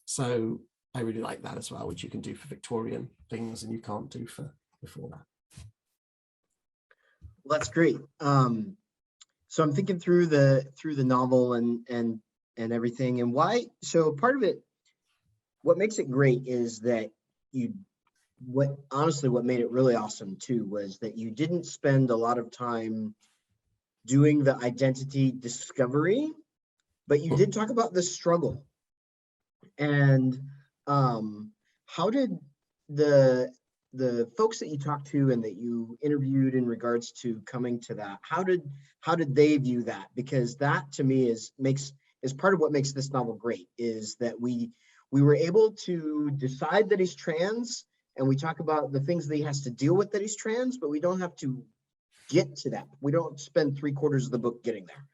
So I really like that as well, which you can do for Victorian things and you can't do for before that. Well, that's great. So I'm thinking through the novel and everything, and why. So part of it, what makes it great is that what made it really awesome too was that you didn't spend a lot of time doing the identity discovery, but you did talk about the struggle. And how did the folks that you talked to and that you interviewed in regards to coming to that, how did they view that? Because that to me is part of what makes this novel great, is that we were able to decide that he's trans, and we talk about the things that he has to deal with that he's trans, but we don't have to get to that. We don't spend 3/4 of the book getting there.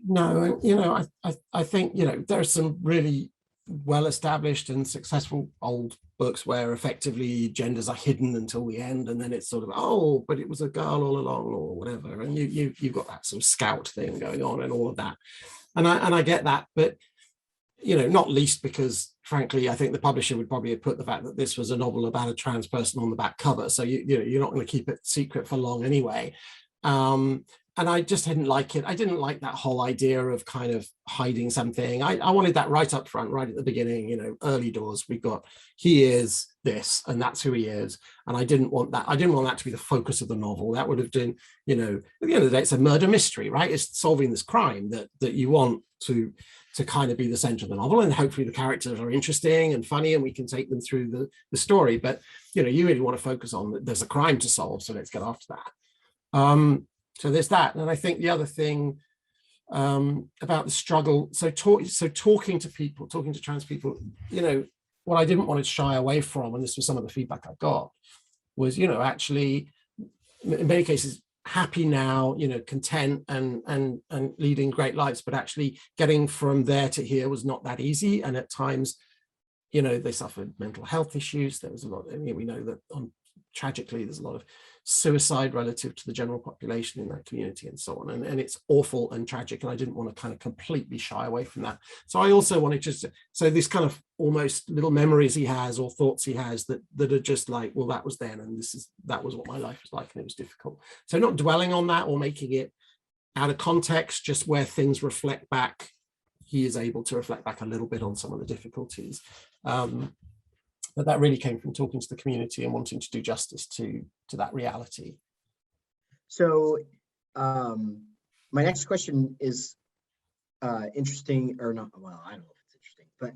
No, I think, there's some really well-established and successful old books where effectively genders are hidden until the end, and then it's sort of, oh, but it was a girl all along or whatever, and you've got that sort of scout thing going on and all of that, and I get that, but not least because frankly I think the publisher would probably have put the fact that this was a novel about a trans person on the back cover, so you're not going to keep it secret for long anyway. And I just didn't like it. I didn't like that whole idea of kind of hiding something. I wanted that right up front, right at the beginning, early doors. We've got, he is this, and that's who he is. And I didn't want that. I didn't want that to be the focus of the novel. That would have been, at the end of the day, it's a murder mystery, right? It's solving this crime that you want to kind of be the center of the novel. And hopefully the characters are interesting and funny and we can take them through the story. But, you really want to focus on, there's a crime to solve. So let's get after that. So there's that. And I think the other thing about the struggle, so talking to people, talking to trans people, what I didn't want to shy away from, and this was some of the feedback I got, was, actually, in many cases, happy now, content and leading great lives, but actually getting from there to here was not that easy. And at times, they suffered mental health issues. There was a lot, we know that tragically, there's a lot of suicide relative to the general population in that community and so on. And it's awful and tragic. And I didn't want to kind of completely shy away from that. So I also wanted to, so this kind of almost little memories he has or thoughts he has that are just like, well, that was then, and that was what my life was like, and it was difficult. So not dwelling on that or making it out of context, just where things reflect back, he is able to reflect back a little bit on some of the difficulties. But that really came from talking to the community and wanting to do justice to that reality. So my next question is interesting or not. Well, I don't know if it's interesting, but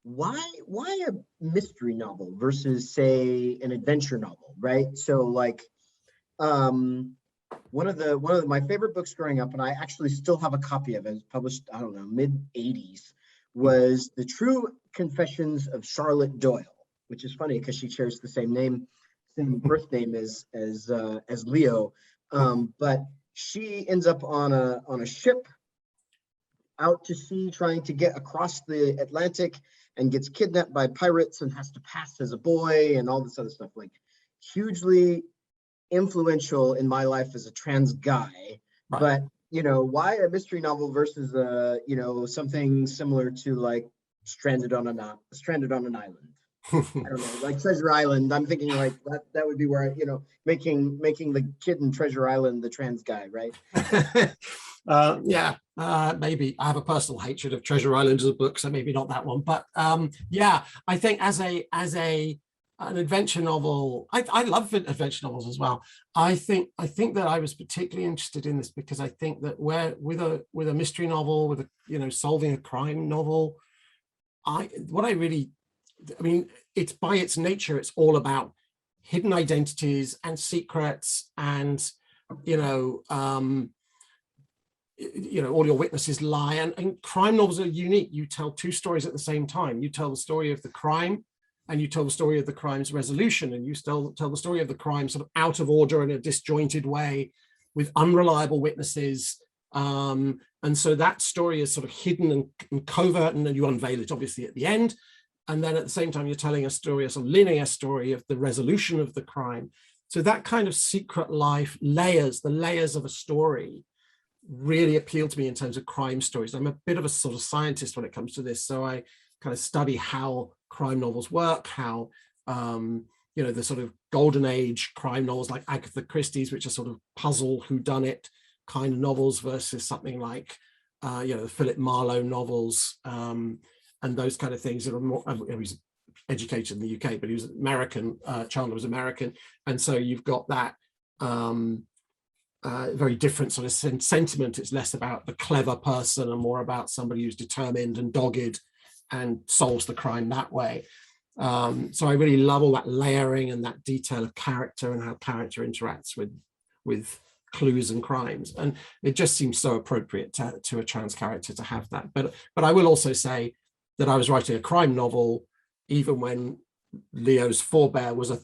why a mystery novel versus, say, an adventure novel, right? So like one of my favorite books growing up, and I actually still have a copy of it, it's published, I don't know, mid-'80s, was The True Confessions of Charlotte Doyle, which is funny because she shares the same birth name as Leo, but she ends up on a ship out to sea trying to get across the Atlantic and gets kidnapped by pirates and has to pass as a boy and all this other stuff, like hugely influential in my life as a trans guy. Right. But why a mystery novel versus something similar to like Stranded on an Island? I don't know, like Treasure Island. I'm thinking like that would be where making the kid in Treasure Island the trans guy, right? Maybe I have a personal hatred of Treasure Island as a book, so maybe not that one. But yeah, I think as an adventure novel, I love adventure novels as well. I think that I was particularly interested in this because I think that with a mystery novel, with a solving a crime novel, it's by its nature, it's all about hidden identities and secrets, and all your witnesses lie, and crime novels are unique. You tell two stories at the same time. You tell the story of the crime, and you tell the story of the crime's resolution, and you still tell the story of the crime sort of out of order in a disjointed way with unreliable witnesses. And so that story is sort of hidden and covert, and then you unveil it obviously at the end. And then at the same time, you're telling a story, a sort of linear story of the resolution of the crime. So that kind of secret life the layers of a story really appeal to me in terms of crime stories. I'm a bit of a sort of scientist when it comes to this. So I kind of study how crime novels work, how you know, the sort of golden age crime novels like Agatha Christie's, which are sort of puzzle whodunit kind of novels, versus something like, you know, the Philip Marlowe novels, and those kind of things that are more, he was educated in the UK, but he was American, Chandler was American. And so you've got that very different sort of sentiment. It's less about the clever person and more about somebody who's determined and dogged and solves the crime that way. So I really love all that layering and that detail of character and how character interacts with clues and crimes, and it just seems so appropriate to a trans character to have that. But I will also say that I was writing a crime novel even when Leo's forebear was a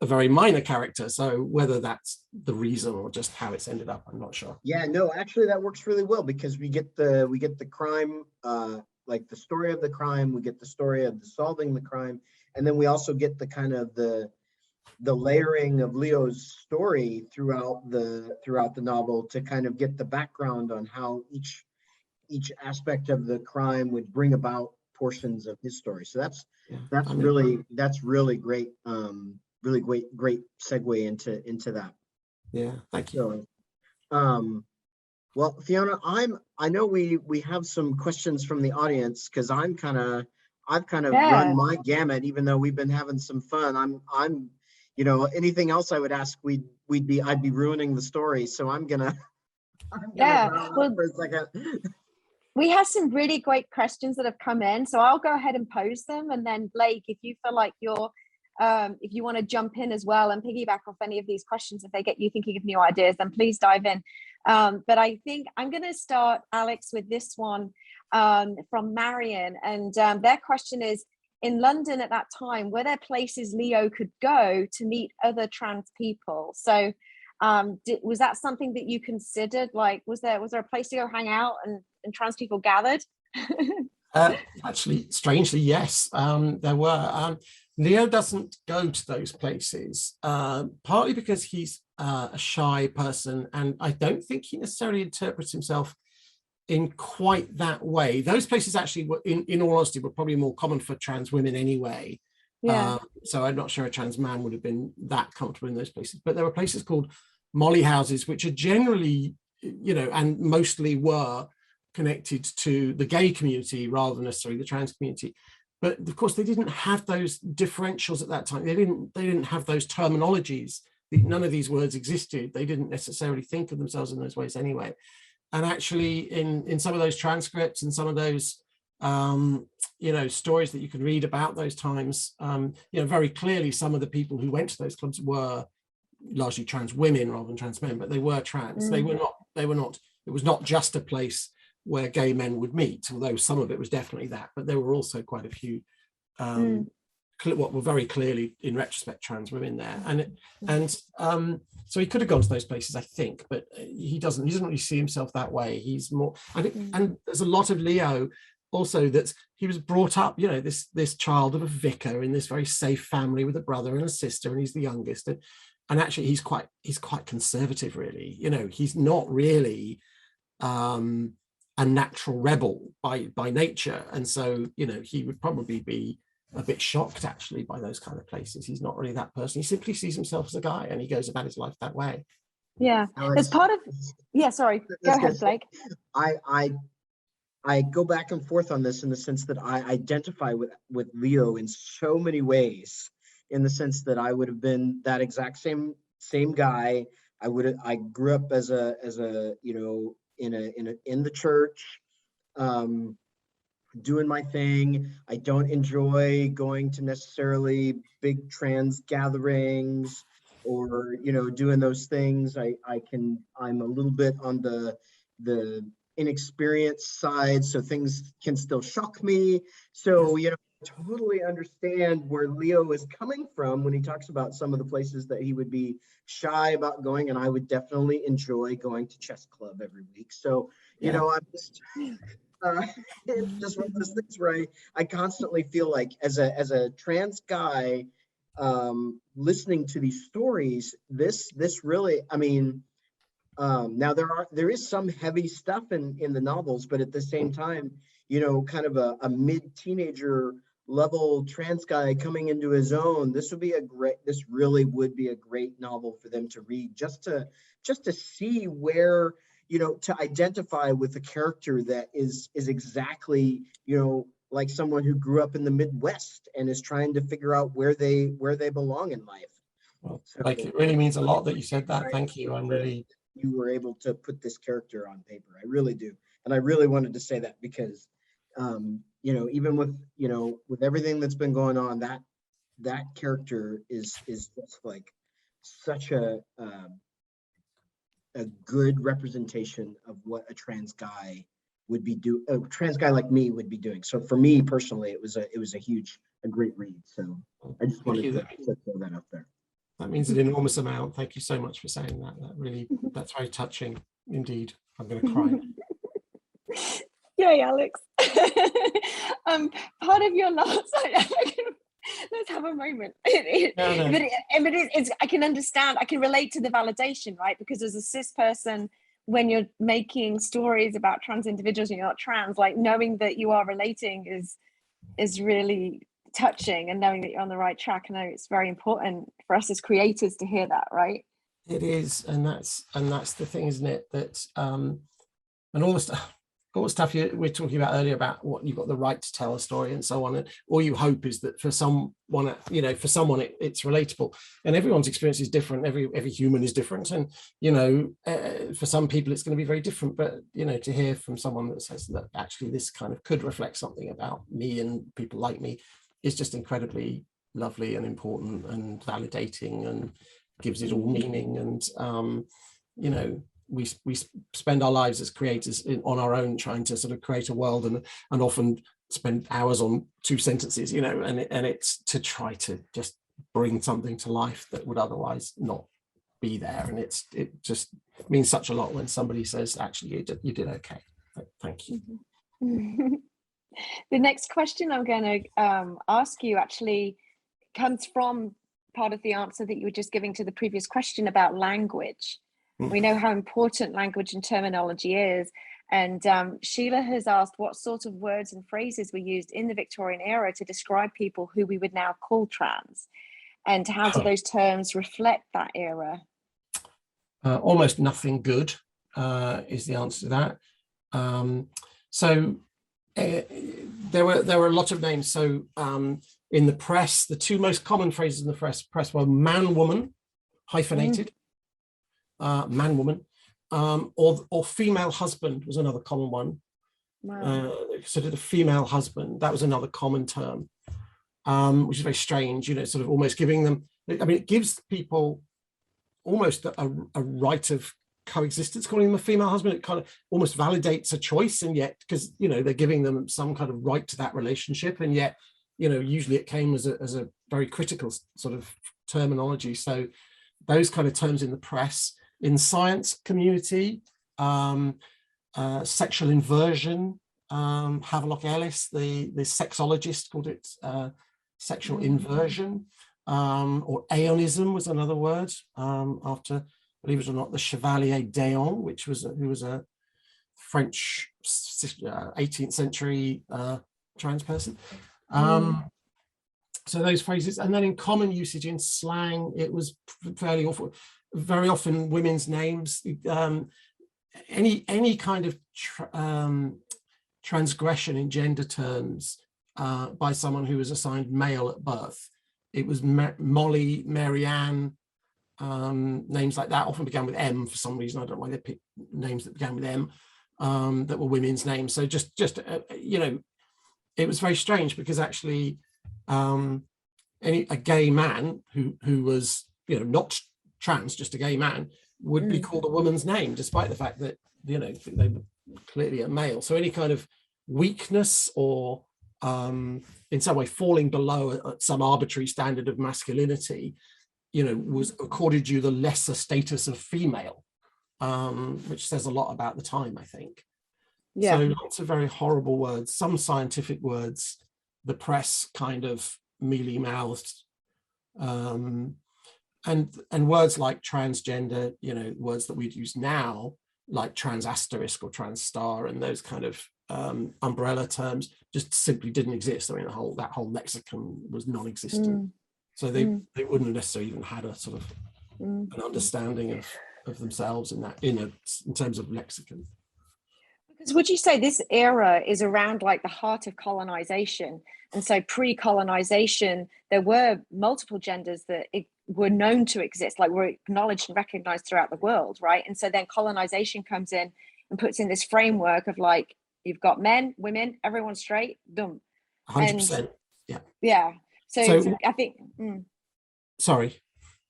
very minor character, so whether that's the reason or just how it's ended up, I'm not sure. Yeah, no, actually that works really well, because we get the crime, like the story of the crime, we get the story of the solving the crime, and then we also get the kind of the layering of Leo's story throughout the novel to kind of get the background on how each aspect of the crime would bring about portions of his story. So that's really great, really great segue into that. Yeah, thank you. So, well, Fiona, I know we have some questions from the audience, because I've kind of run my gamut, even though we've been having some fun. I'm you know, anything else I would ask, I'd be ruining the story. So I'm gonna Well, for a second. we have some really great questions that have come in, so I'll go ahead and pose them, and then Blake, if you feel like if you want to jump in as well and piggyback off any of these questions, if they get you thinking of new ideas, then please dive in. But I think I'm going to start, Alex, with this one from Marion, and their question is, in London at that time, were there places Leo could go to meet other trans people? So was that something that you considered? Like, was there a place to go hang out and trans people gathered? Actually, strangely, yes, there were. Leo doesn't go to those places, partly because he's a shy person, and I don't think he necessarily interprets himself in quite that way. Those places actually were, in all honesty, were probably more common for trans women anyway. Yeah. So I'm not sure a trans man would have been that comfortable in those places. But there were places called molly houses, which are generally, you know, and mostly were connected to the gay community rather than necessarily the trans community. But of course, they didn't have those differentials at that time. They didn't have those terminologies. None of these words existed. They didn't necessarily think of themselves in those ways anyway. And actually, in some of those transcripts and some of those, you know, stories that you can read about those times, you know, very clearly, some of the people who went to those clubs were largely trans women rather than trans men, but they were trans. They were not. It was not just a place where gay men would meet, although some of it was definitely that. But there were also quite a few what were very clearly, in retrospect, trans women there, and so he could have gone to those places, I think, but he doesn't really see himself that way. He's more, and there's a lot of Leo also that he was brought up, you know, this child of a vicar in this very safe family with a brother and a sister, and he's the youngest, and actually he's quite conservative, really. You know, he's not really a natural rebel by nature, and so, you know, he would probably be a bit shocked actually by those kind of places. He's not really that person. He simply sees himself as a guy, and he goes about his life that way. Yeah, as part of sorry, go ahead, Blake. I go back and forth on this in the sense that I identify with Leo in so many ways, in the sense that I would have been that exact same guy. I grew up as a you know, in the church, doing my thing. I don't enjoy going to necessarily big trans gatherings or, you know, doing those things. I'm a little bit on the inexperienced side, so things can still shock me. So, you know, I totally understand where Leo is coming from when he talks about some of the places that he would be shy about going, and I would definitely enjoy going to chess club every week. So, you know, I'm just it's just one of those things where I constantly feel like as a trans guy, listening to these stories, this really, I mean, now there is some heavy stuff in the novels, but at the same time, you know, kind of a mid-teenager level trans guy coming into his own, this really would be a great novel for them to read, just to see where, to identify with a character that is exactly, like someone who grew up in the Midwest and is trying to figure out where they belong in life. Well, So, like, it really means a lot that you said that. Thank you. I'm really, you were able to put this character on paper. I really do. And I really wanted to say that because, even with everything that's been going on, that character is just like such a good representation of what a trans guy would be a trans guy like me would be doing. So for me personally, it was a great read. So I just wanted to throw that out there. that means an enormous amount. Thank you so much for saying that. That's very touching indeed. I'm going to cry. Yay, Alex. Part of your last, let's have a moment. I can understand, I can relate to the validation, right? Because as a cis person, when you're making stories about trans individuals and you're not trans, like knowing that you are relating is really touching, and knowing that you're on the right track. I know it's very important for us as creators to hear that, right? It is, and that's the thing, isn't it? That and all the stuff we're talking about earlier about what you've got the right to tell a story and so on, and all you hope is that for someone, it's relatable, and everyone's experience is different. Every human is different, and for some people it's going to be very different. But to hear from someone that says that actually this kind of could reflect something about me and people like me is just incredibly lovely and important and validating, and gives it all meaning. And we spend our lives as creators on our own trying to sort of create a world, and often spend hours on 2 sentences, and it's to try to just bring something to life that would otherwise not be there. And it just means such a lot when somebody says, actually, you did okay. Thank you. The next question I'm going to ask you actually comes from part of the answer that you were just giving to the previous question about language. We know how important language and terminology is. And Sheila has asked what sort of words and phrases were used in the Victorian era to describe people who we would now call trans, and how do those terms reflect that era? Almost nothing good is the answer to that. So there were a lot of names. So in the press, the 2 most common phrases in the press were man, woman, hyphenated, man, woman, or female husband was another common one. Wow. Considered a female husband, that was another common term, which is very strange, sort of almost giving them, it gives people almost a right of coexistence. Calling them a female husband, it kind of almost validates a choice, and yet, because they're giving them some kind of right to that relationship, and yet usually it came as a very critical sort of terminology. So those kind of terms in the press. In science community, sexual inversion, Havelock Ellis, the sexologist, called it sexual inversion, or aeonism was another word, after, believe it or not, the Chevalier d'Aon, who was a French 18th century trans person. So those phrases, and then in common usage in slang, it was fairly awful. Very often women's names, any kind of transgression in gender terms by someone who was assigned male at birth. It was Molly, Marianne, names like that often began with M for some reason. I don't know why they picked names that began with M, that were women's names. So just it was very strange, because actually a gay man who was not trans, just a gay man, would be called a woman's name, despite the fact that they were clearly a male. So any kind of weakness or in some way falling below some arbitrary standard of masculinity, was accorded you the lesser status of female, which says a lot about the time, I think. Yeah. So lots of very horrible words, some scientific words, the press kind of mealy-mouthed, and words like transgender, words that we'd use now, like trans asterisk or trans star, and those kind of umbrella terms just simply didn't exist. I mean, that whole lexicon was non-existent. So they wouldn't have necessarily even had a sort of an understanding of themselves in terms of lexicon. Because would you say this era is around like the heart of colonization? And so pre-colonization, there were multiple genders that were known to exist, like were acknowledged and recognized throughout the world, right? And so then colonization comes in and puts in this framework of like, you've got men, women, everyone's straight, done. 100%. Yeah. Yeah. So I think. Sorry.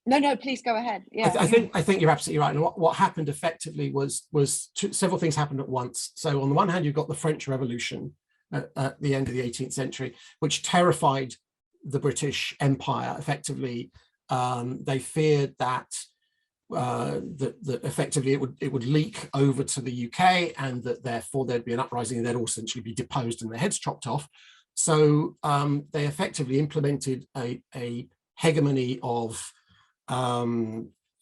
No, please go ahead. Yeah. I think you're absolutely right. And what happened effectively was several things happened at once. So on the one hand, you've got the French Revolution at the end of the 18th century, which terrified the British Empire. Effectively, they feared that that effectively it would leak over to the UK, and that therefore there'd be an uprising and they'd all essentially be deposed and their heads chopped off. So they effectively implemented a hegemony of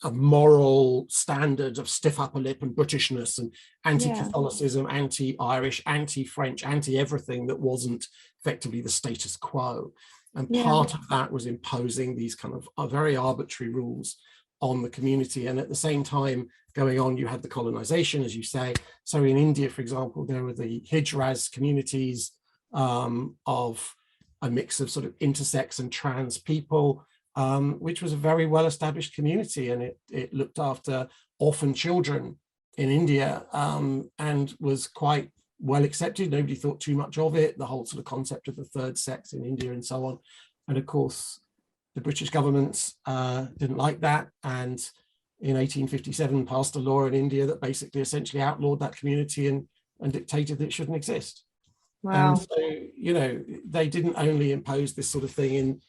a moral standard of stiff upper lip and Britishness and anti-Catholicism, anti-Irish, anti-French, anti-everything that wasn't effectively the status quo. And part of that was imposing these kind of very arbitrary rules on the community. And at the same time going on, you had the colonization, as you say. So in India, for example, there were the Hijras communities of a mix of sort of intersex and trans people, which was a very well-established community, and it looked after orphan children in India, and was quite well accepted. Nobody thought too much of it, the whole sort of concept of the third sex in India and so on. And of course, the British governments didn't like that, and in 1857 passed a law in India that basically essentially outlawed that community and dictated that it shouldn't exist. Wow. And so, you know, they didn't only impose this sort of thing in,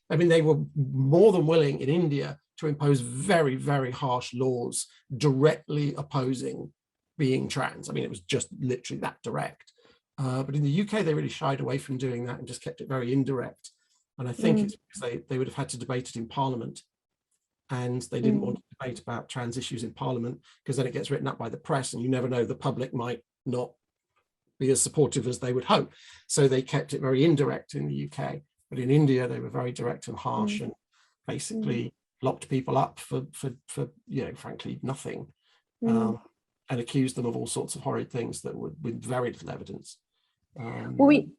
they were more than willing in India to impose very, very harsh laws directly opposing being trans. I mean, it was just literally that direct. But in the UK, they really shied away from doing that and just kept it very indirect. And I think it's because they would have had to debate it in Parliament. And they didn't want to debate about trans issues in Parliament, because then it gets written up by the press and you never know, the public might not be as supportive as they would hope. So they kept it very indirect in the UK. But in India, they were very direct and harsh and basically locked people up for you know, frankly, nothing, and accused them of all sorts of horrid things that would, with very little evidence. We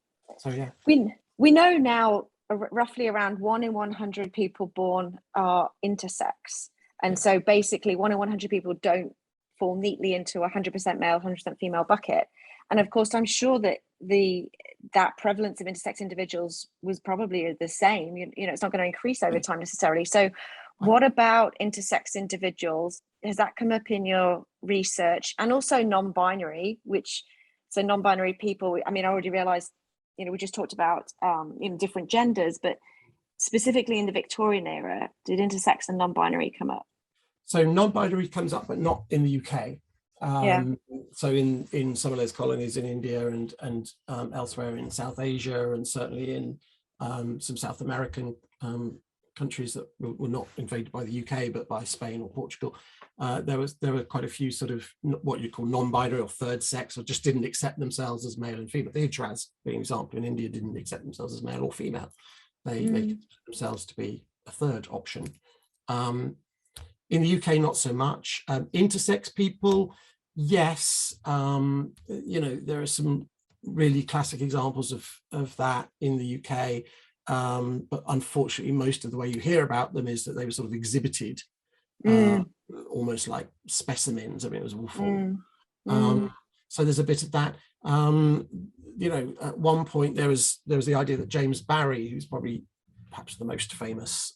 know now roughly around 1 in 100 people born are intersex, and so basically 1 in 100 people don't fall neatly into 100% male, 100% female bucket. And of course, I'm sure that that prevalence of intersex individuals was probably the same. You know, it's not going to increase over time necessarily. So what about intersex individuals? Has that come up in your research? And also non-binary, so non-binary people, I mean, I already realized, you know, we just talked about, you know, different genders, but specifically in the Victorian era, did intersex and non-binary come up? So non-binary comes up, but not in the UK. So in some of those colonies in India and elsewhere in South Asia, and certainly in some South American countries that were not invaded by the UK but by Spain or Portugal, there were quite a few sort of what you call non-binary or third sex, or just didn't accept themselves as male and female. The Hijras, being an example, in India didn't accept themselves as male or female. They considered themselves to be a third option. In the UK, not so much. Intersex people, yes, you know, there are some really classic examples of that in the UK, but unfortunately, most of the way you hear about them is that they were sort of exhibited almost like specimens. I mean, it was awful. So there's a bit of that. You know, at one point there was the idea that James Barry, who's probably perhaps the most famous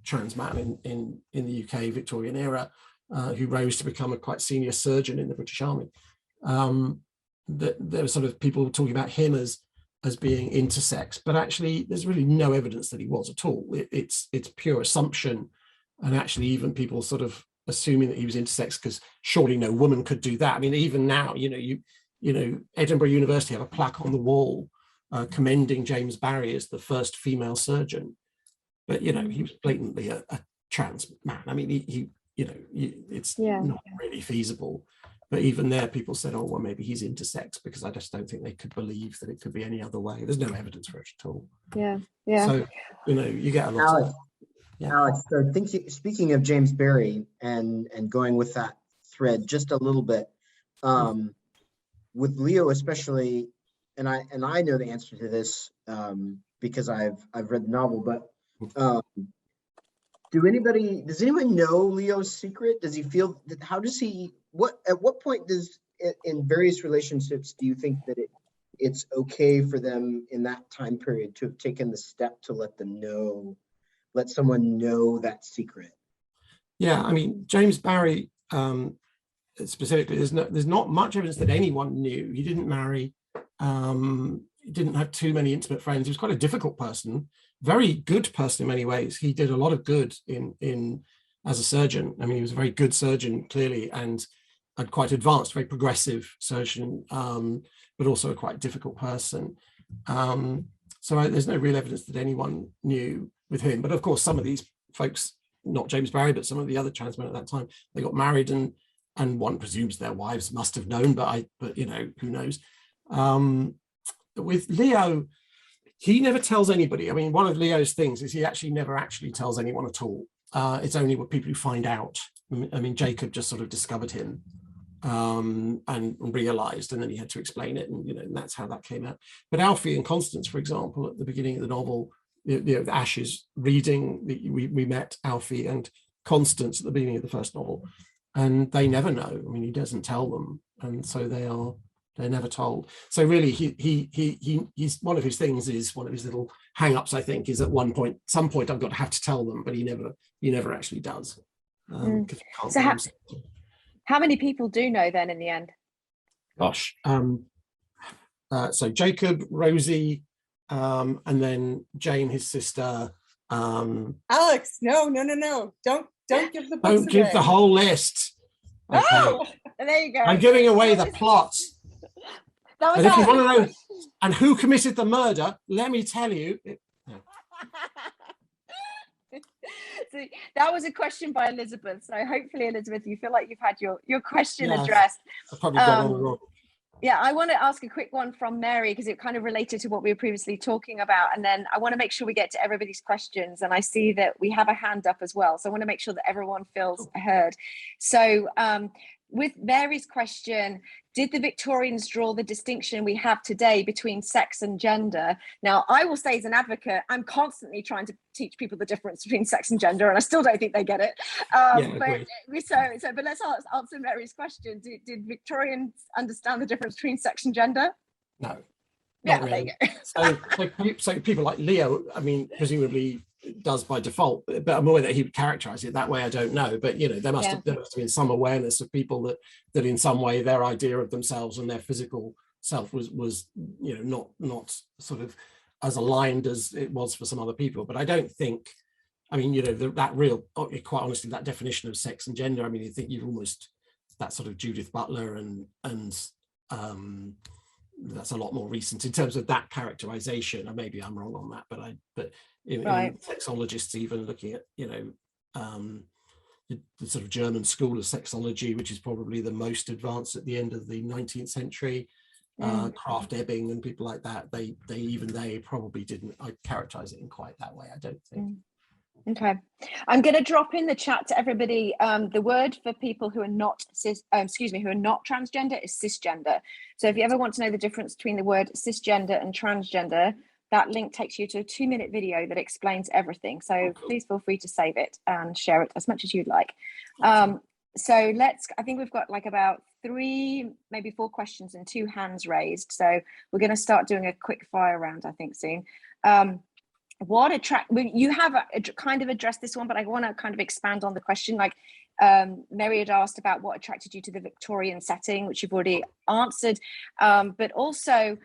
trans man in the UK Victorian era, who rose to become a quite senior surgeon in the British Army, that there were sort of people talking about him as being intersex, but actually there's really no evidence that he was at all. It's pure assumption, and actually even people sort of assuming that he was intersex, because surely no woman could do that. I mean, even now, you know, Edinburgh University have a plaque on the wall commending James Barry as the first female surgeon, but you know, he was blatantly a trans man. I mean, he you know, it's not really feasible. But even there, people said, oh, well, maybe he's intersex, because I just don't think they could believe that it could be any other way. There's no evidence for it at all. Yeah, yeah. So, you get a lot of... Alex, so speaking of James Barry and going with that thread just a little bit, with Leo especially, and I know the answer to this because I've read the novel, but does anyone know Leo's secret? Does he feel that, at what point in various relationships do you think that it's okay for them in that time period to have taken the step to let someone know that secret? Yeah, I mean, James Barry specifically, there's not much evidence that anyone knew. He didn't marry, he didn't have too many intimate friends. He was quite a difficult person, very good person in many ways. He did a lot of good in as a surgeon. I mean, he was a very good surgeon, clearly, and quite advanced, very progressive surgeon, but also a quite difficult person. So there's no real evidence that anyone knew with him. But of course, some of these folks, not James Barry, but some of the other trans men at that time, they got married, and one presumes their wives must have known, but who knows? With Leo, he never tells anybody. I mean, one of Leo's things is he actually never tells anyone at all. It's only what people who find out. I mean, Jacob just sort of discovered him and realized, and then he had to explain it, and that's how that came out. But Alfie and Constance, for example, at the beginning of the novel, the Ashes reading, we met Alfie and Constance at the beginning of the first novel, and they never know. I mean, he doesn't tell them, and so they're never told. So really, he's one of his things is one of his little hang-ups, I think, is at some point I've got to have to tell them, but he never actually does. So how many people do know then in the end? Gosh, so Jacob, Rosie, and then Jane, his sister. Alex, no, don't give the books Don't give the whole list. Okay. Oh, there you go. I'm giving away the plot. And if you want to know, and who committed the murder, let me tell you. See, that was a question by Elizabeth. So hopefully, Elizabeth, you feel like you've had your question addressed. I've probably got one wrong. Yeah, I want to ask a quick one from Mary, because it kind of related to what we were previously talking about. And then I want to make sure we get to everybody's questions. And I see that we have a hand up as well. So I want to make sure that everyone feels heard. So with Mary's question, did the Victorians draw the distinction we have today between sex and gender? Now, I will say as an advocate, I'm constantly trying to teach people the difference between sex and gender, and I still don't think they get it. But let's answer Mary's question. Did Victorians understand the difference between sex and gender? No. Yeah, really. So people like Leo, I mean, presumably does by default, but I'm aware that he would characterize it that way. I don't know, but there must have been some awareness of people that in some way their idea of themselves and their physical self was not sort of as aligned as it was for some other people. But I don't think, I mean, quite honestly, that definition of sex and gender, I mean, you think you've almost that sort of Judith Butler and that's a lot more recent in terms of that characterization. Or maybe I'm wrong on that, but right. Sexologists even looking at the sort of German school of sexology, which is probably the most advanced at the end of the 19th century, Kraft Ebing and people like that, they probably didn't characterize it in quite that way, I don't think. Okay, I'm going to drop in the chat to everybody. The word for people who are not who are not transgender is cisgender. So if you ever want to know the difference between the word cisgender and transgender, that link takes you to a 2-minute video that explains everything. So please feel free to save it and share it as much as you'd like. So I think we've got like about 3, maybe 4 questions and 2 hands raised. So we're going to start doing a quick fire round, I think, soon. You have kind of addressed this one, but I want to kind of expand on the question. Like Mary had asked about what attracted you to the Victorian setting, which you've already answered. But also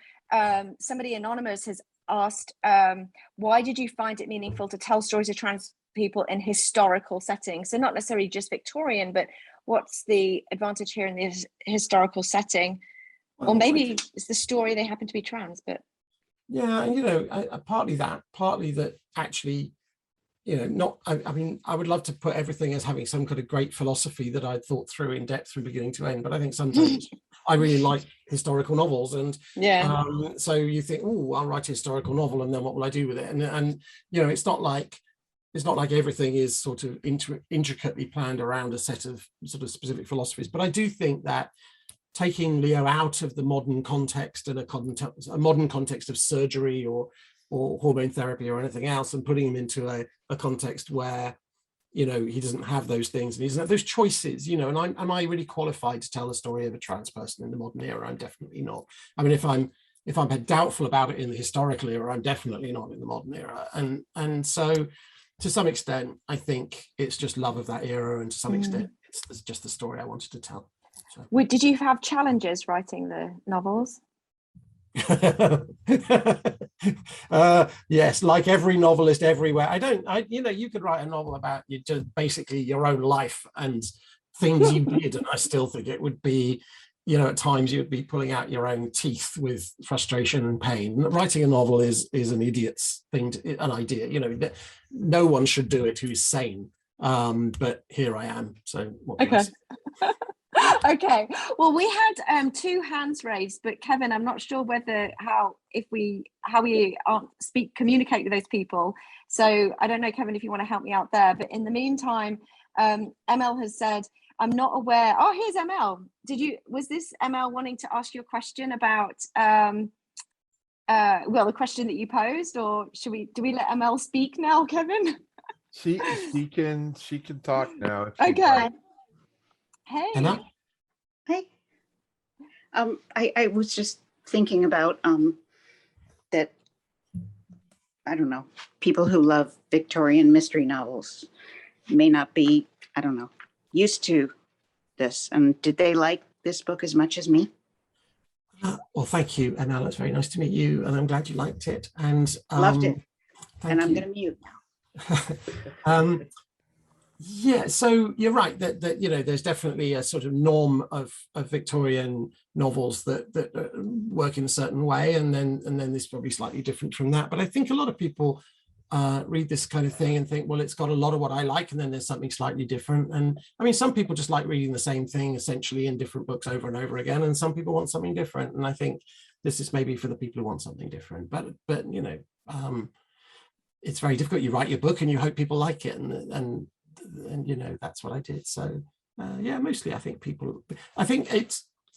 somebody anonymous has asked, why did you find it meaningful to tell stories of trans people in historical settings? So not necessarily just Victorian, but what's the advantage here in the historical setting? Or maybe it's the story they happen to be trans, but. Yeah, and partly that actually, I mean, I would love to put everything as having some kind of great philosophy that I'd thought through in depth from beginning to end, but I think sometimes I really like historical novels, and so you think, oh, I'll write a historical novel, and then what will I do with it? And it's not like everything is sort of intricately planned around a set of sort of specific philosophies, but I do think that taking Leo out of the modern context and a modern context of surgery or hormone therapy or anything else, and putting him into a context where he doesn't have those things and he doesn't have those choices, and am I really qualified to tell the story of a trans person in the modern era? I'm definitely not. I mean, if I'm doubtful about it in the historical era, I'm definitely not in the modern era. And so to some extent I think it's just love of that era, and to some extent it's just the story I wanted to tell. So. Did you have challenges writing the novels? Yes, like every novelist everywhere. You could write a novel about just basically your own life and things you did, and I still think it would be, at times you would be pulling out your own teeth with frustration and pain. Writing a novel is an idiot's thing, an idea. No one should do it who's sane. But here I am. So what can I say? Okay, well, we had 2 hands raised, but Kevin, I'm not sure how we communicate with those people. So I don't know, Kevin, if you want to help me out there. But in the meantime, ML has said, I'm not aware. Oh, here's ML. Was this ML wanting to ask you a question about the question that you posed, or do we let ML speak now, Kevin? She can talk now. Okay. Hey. Anna? Hey. I was just thinking about that, I don't know, people who love Victorian mystery novels may not be, I don't know, used to this. And did they like this book as much as me? Well, thank you, Anna. It's very nice to meet you, and I'm glad you liked it. And Loved it. And I'm you. going to mute now. Yeah, so you're right that there's definitely a sort of norm of Victorian novels that work in a certain way, and then this is probably slightly different from that. But I think a lot of people read this kind of thing and think, well, it's got a lot of what I like, and then there's something slightly different. And I mean, some people just like reading the same thing essentially in different books over and over again, and some people want something different. And I think this is maybe for the people who want something different. But it's very difficult. You write your book and you hope people like it, and that's what I did. So mostly I think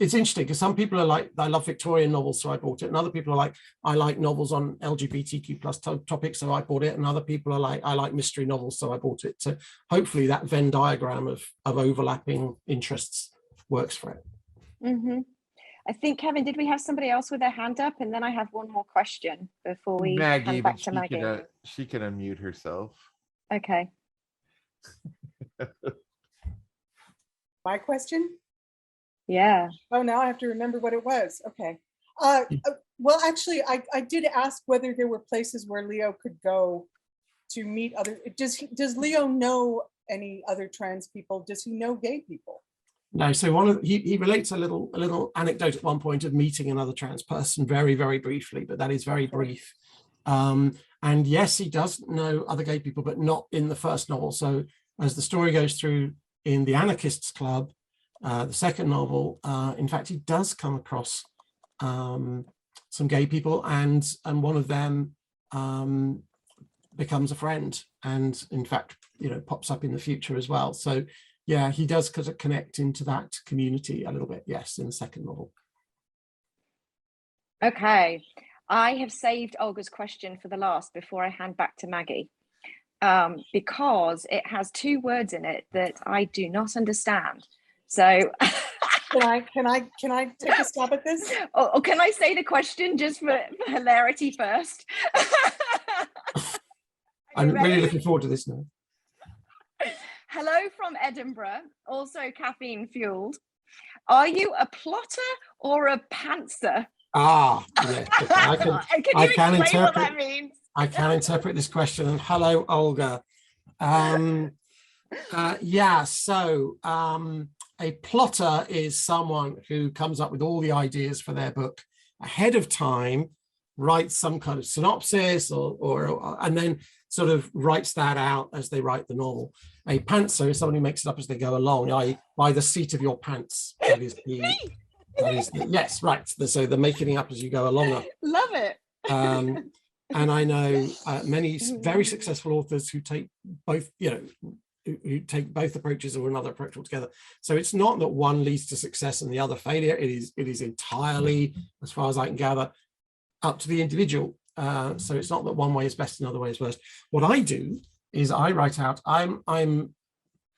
it's interesting because some people are like, I love Victorian novels, so I bought it, and other people are like, I like novels on LGBTQ plus topics, so I bought it, and other people are like, I like mystery novels, so I bought it. So hopefully that Venn diagram of overlapping interests works for it. Mm-hmm. I think, Kevin, did we have somebody else with their hand up? And then I have one more question before we hand back to Maggie. She can unmute herself. Okay. My question? Yeah. Oh, now I have to remember what it was. Okay. Well, actually, I did ask whether there were places where Leo could go to meet other. Does Leo know any other trans people? Does he know gay people? No. So he relates a little anecdote at one point of meeting another trans person very, very briefly, but that is very brief. And yes, he does know other gay people, but not in the first novel. So as the story goes through in the Anarchists Club, the second novel, in fact, he does come across some gay people, and one of them becomes a friend, and in fact, pops up in the future as well. So yeah, he does connect into that community a little bit. Yes, in the second novel. Okay. I have saved Olga's question for the last before I hand back to Maggie, because it has 2 words in it that I do not understand. So can I take a stab at this? Or can I say the question just for hilarity first? I'm really looking forward to this now. Hello from Edinburgh, also caffeine fueled. Are you a plotter or a pantser? Ah, yeah. I can interpret what that means? I can interpret this question. And hello, Olga. So a plotter is someone who comes up with all the ideas for their book ahead of time, writes some kind of synopsis or and then sort of writes that out as they write the novel. A pantser is someone who makes it up as they go along, i.e. by the seat of your pants. That is yes, right. So they're making it up as you go along. Love it. And I know many very successful authors who take both, who take both approaches or another approach altogether. So it's not that one leads to success and the other failure. It is entirely, as far as I can gather, up to the individual. So it's not that one way is best, another way is worst. What I do is I write out, I'm a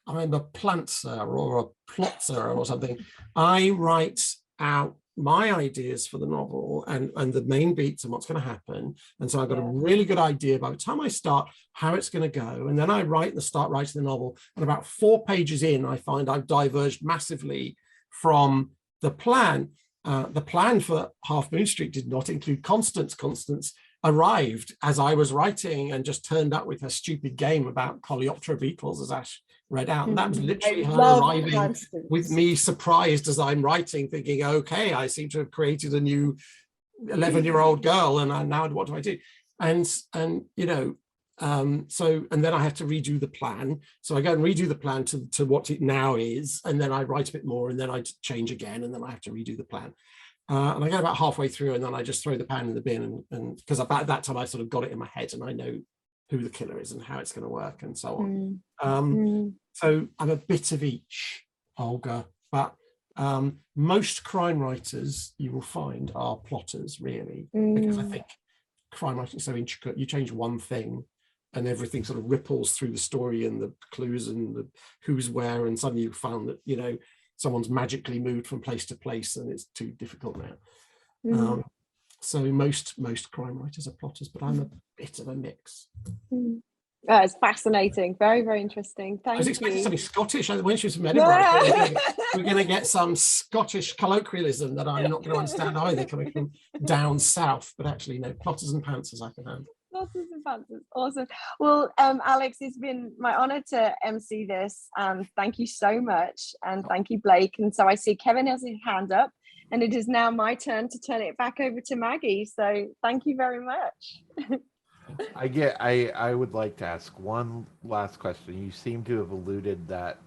plantser or a plotzer or something. I write out my ideas for the novel and the main beats and what's going to happen. And so I've got a really good idea by the time I start how it's going to go. And then I start writing the novel. And about 4 pages in, I find I've diverged massively from the plan. The plan for Half Moon Street did not include Constance. Constance arrived as I was writing and just turned up with her stupid game about coleoptera beetles, as Ash read out. And that was literally her arriving Constance. with me surprised as I'm writing, thinking, okay, I seem to have created a new 11-year-old girl, and now what do I do? And then I have to redo the plan. So I go and redo the plan to what it now is, and then I write a bit more, and then I change again, and then I have to redo the plan. And I get about halfway through, and then I just throw the pan in the bin, and because about that time I sort of got it in my head, and I know who the killer is and how it's going to work and so on. So I'm a bit of each, Olga, but most crime writers you will find are plotters, really, because I think crime writing is so intricate. You change one thing and everything sort of ripples through the story and the clues and the who's where, and suddenly you found that someone's magically moved from place to place and it's too difficult now. So most crime writers are plotters, but I'm a bit of a mix. It's fascinating. Very, very interesting. Thank you. I was expecting something Scottish. When she was from Edinburgh, we're going to get some Scottish colloquialism that I'm not going to understand either, coming from down south. But actually, no, plotters and pantsers I can handle. Plotters and pantsers. Awesome. Well, Alex, it's been my honor to MC this. Thank you so much. And thank you, Blake. And so I see Kevin has his hand up. And it is now my turn to turn it back over to Maggie. So thank you very much. I would like to ask one last question. You seem to have alluded that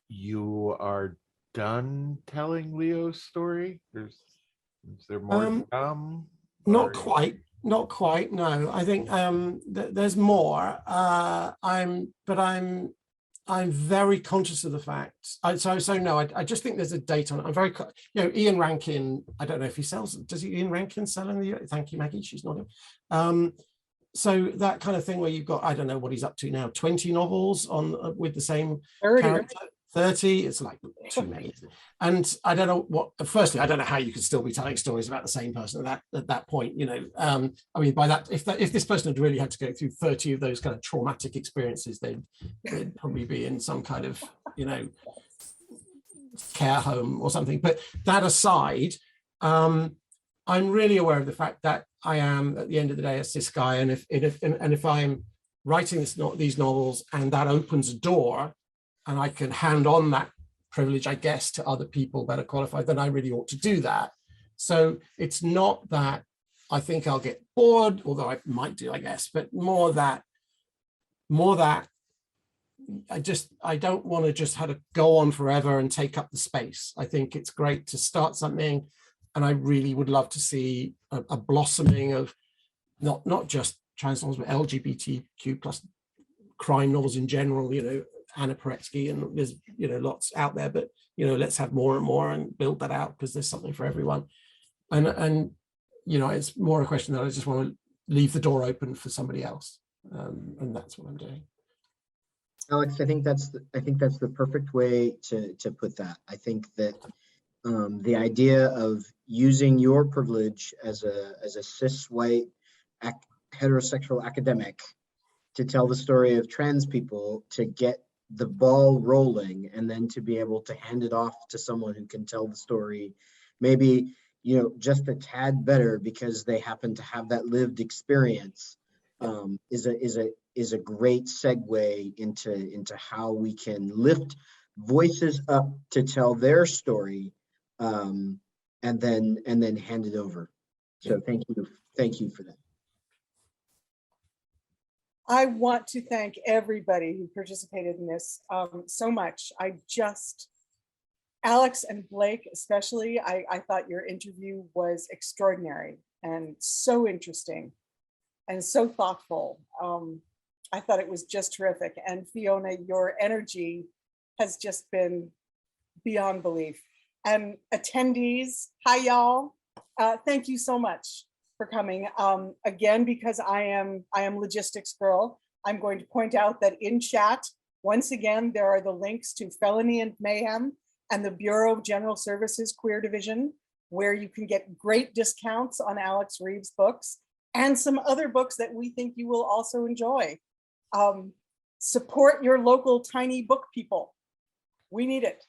you are done telling Leo's story. Is there more to come? Not quite. No, I think there's more. I'm very conscious of the fact. I just think there's a date on it. I'm very, Ian Rankin. I don't know if he sells. Does Ian Rankin sell in the? Thank you, Maggie. She's not in. So that kind of thing where you've got, I don't know what he's up to now, 20 novels on with the same 30. character. 30. It's like too many. And I don't know what. Firstly, I don't know how you could still be telling stories about the same person at that point. I mean, by that, if this person had really had to go through 30 of those kind of traumatic experiences, they'd probably be in some kind of care home or something. But that aside, I'm really aware of the fact that I am, at the end of the day, a cis guy, and if I'm writing these novels and that opens a door, and I can hand on that privilege, I guess, to other people better qualified, then I really ought to do that. So it's not that I think I'll get bored, although I might do, I guess, but more that I don't want to just have to go on forever and take up the space. I think it's great to start something, and I really would love to see a blossoming of not just trans novels, but LGBTQ plus crime novels in general, Anna Paretsky, and there's lots out there, but let's have more and more and build that out, because there's something for everyone. And it's more a question that I just want to leave the door open for somebody else, and that's what I'm doing. Alex, I think that's the perfect way to put that. I think that the idea of using your privilege as a cis white heterosexual academic to tell the story of trans people, to get the ball rolling, and then to be able to hand it off to someone who can tell the story maybe just a tad better because they happen to have that lived experience, is a great segue into how we can lift voices up to tell their story, and then hand it over. So thank thank you for that. I want to thank everybody who participated in this so much. Alex and Blake especially, I thought your interview was extraordinary and so interesting and so thoughtful. I thought it was just terrific. And Fiona, your energy has just been beyond belief. And attendees, hi y'all. Thank you so much for coming. Again, because I am logistics girl, I'm going to point out that in chat, once again, there are the links to Felony and Mayhem and the Bureau of General Services Queer Division, where you can get great discounts on Alex Reeve's books and some other books that we think you will also enjoy. Support your local tiny book people. We need it.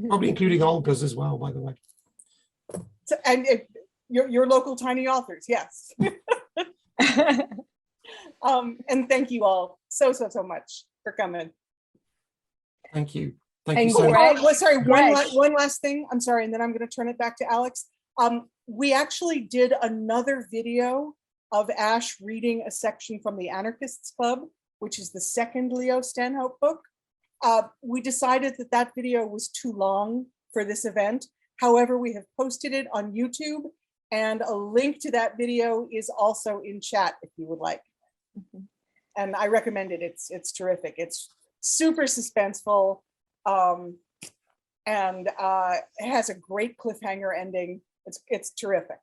Probably including Olga's as well, by the way. So, and your local tiny authors, yes. And thank you all so much for coming. Thank you. Thank you so much. Greg, Well, sorry, Greg. one last thing. I'm sorry, and then I'm going to turn it back to Alex. We actually did another video of Ash reading a section from the Anarchists Club, which is the second Leo Stanhope book. We decided that video was too long for this event. However, we have posted it on YouTube, and a link to that video is also in chat if you would like. And I recommend it. It's terrific. It's super suspenseful, and it has a great cliffhanger ending. It's terrific.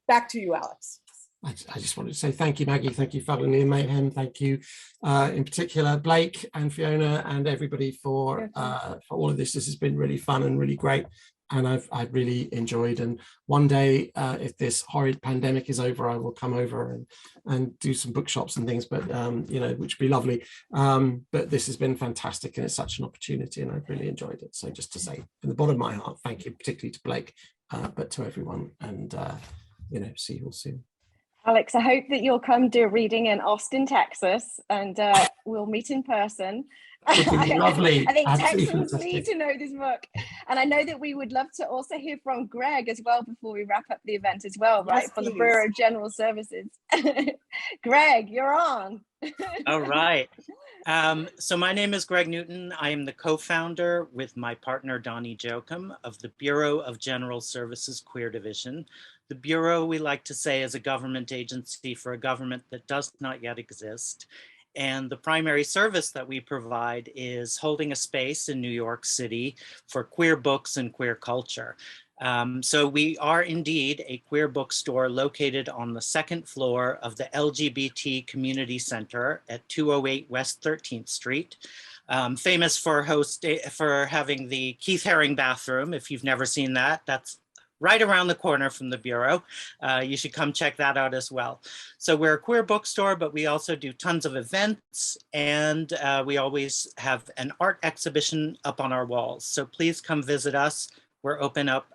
Back to you, Alex. I just wanted to say thank you, Maggie. Thank you, Felony and Mayhem. Thank you, in particular, Blake and Fiona and everybody for all of this. This has been really fun and really great, and I've really enjoyed. And one day, if this horrid pandemic is over, I will come over and do some bookshops and things. But you know, which would be lovely. But this has been fantastic, and it's such an opportunity, and I've really enjoyed it. So just to say, from the bottom of my heart, thank you, particularly to Blake, but to everyone. And you know, see you all soon. Alex, I hope that you'll come do a reading in Austin, Texas, and we'll meet in person. Lovely. I think Absolutely Texans fantastic. need to know this book. And I know that we would love to also hear from Greg as well before we wrap up the event as well, right? Yes, For the please. Bureau of General Services. Greg, you're on. All right. So my name is Greg Newton. I am the co-founder with my partner, Donnie Joachim, of the Bureau of General Services Queer Division. The Bureau, we like to say, is a government agency for a government that does not yet exist. And the primary service that we provide is holding a space in New York City for queer books and queer culture. So we are indeed a queer bookstore located on the second floor of the LGBT Community Center at 208 West 13th Street. Famous for having the Keith Haring bathroom. If you've never seen that, that's right around the corner from the Bureau. You should come check that out as well. So we're a queer bookstore, but we also do tons of events, and we always have an art exhibition up on our walls. So please come visit us. We're open up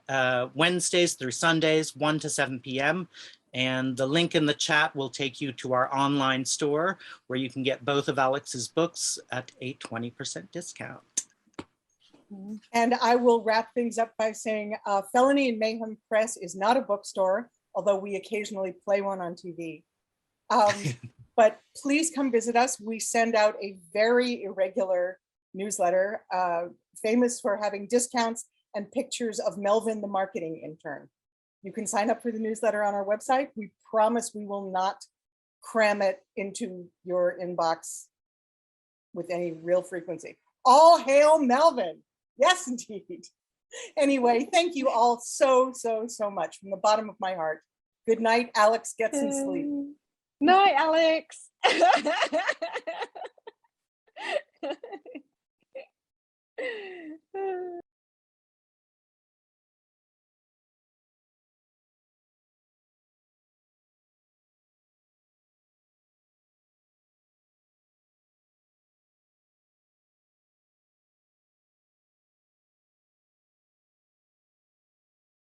Wednesdays through Sundays, 1 to 7 p.m. And the link in the chat will take you to our online store where you can get both of Alex's books at a 20% discount. And I will wrap things up by saying Felony and Mayhem Press is not a bookstore, although we occasionally play one on TV. But please come visit us. We send out a very irregular newsletter, famous for having discounts and pictures of Melvin, the marketing intern. You can sign up for the newsletter on our website. We promise we will not cram it into your inbox with any real frequency. All hail Melvin. Yes, indeed. Anyway, thank you all so much from the bottom of my heart. Good night, Alex. Get some sleep. Night, Alex.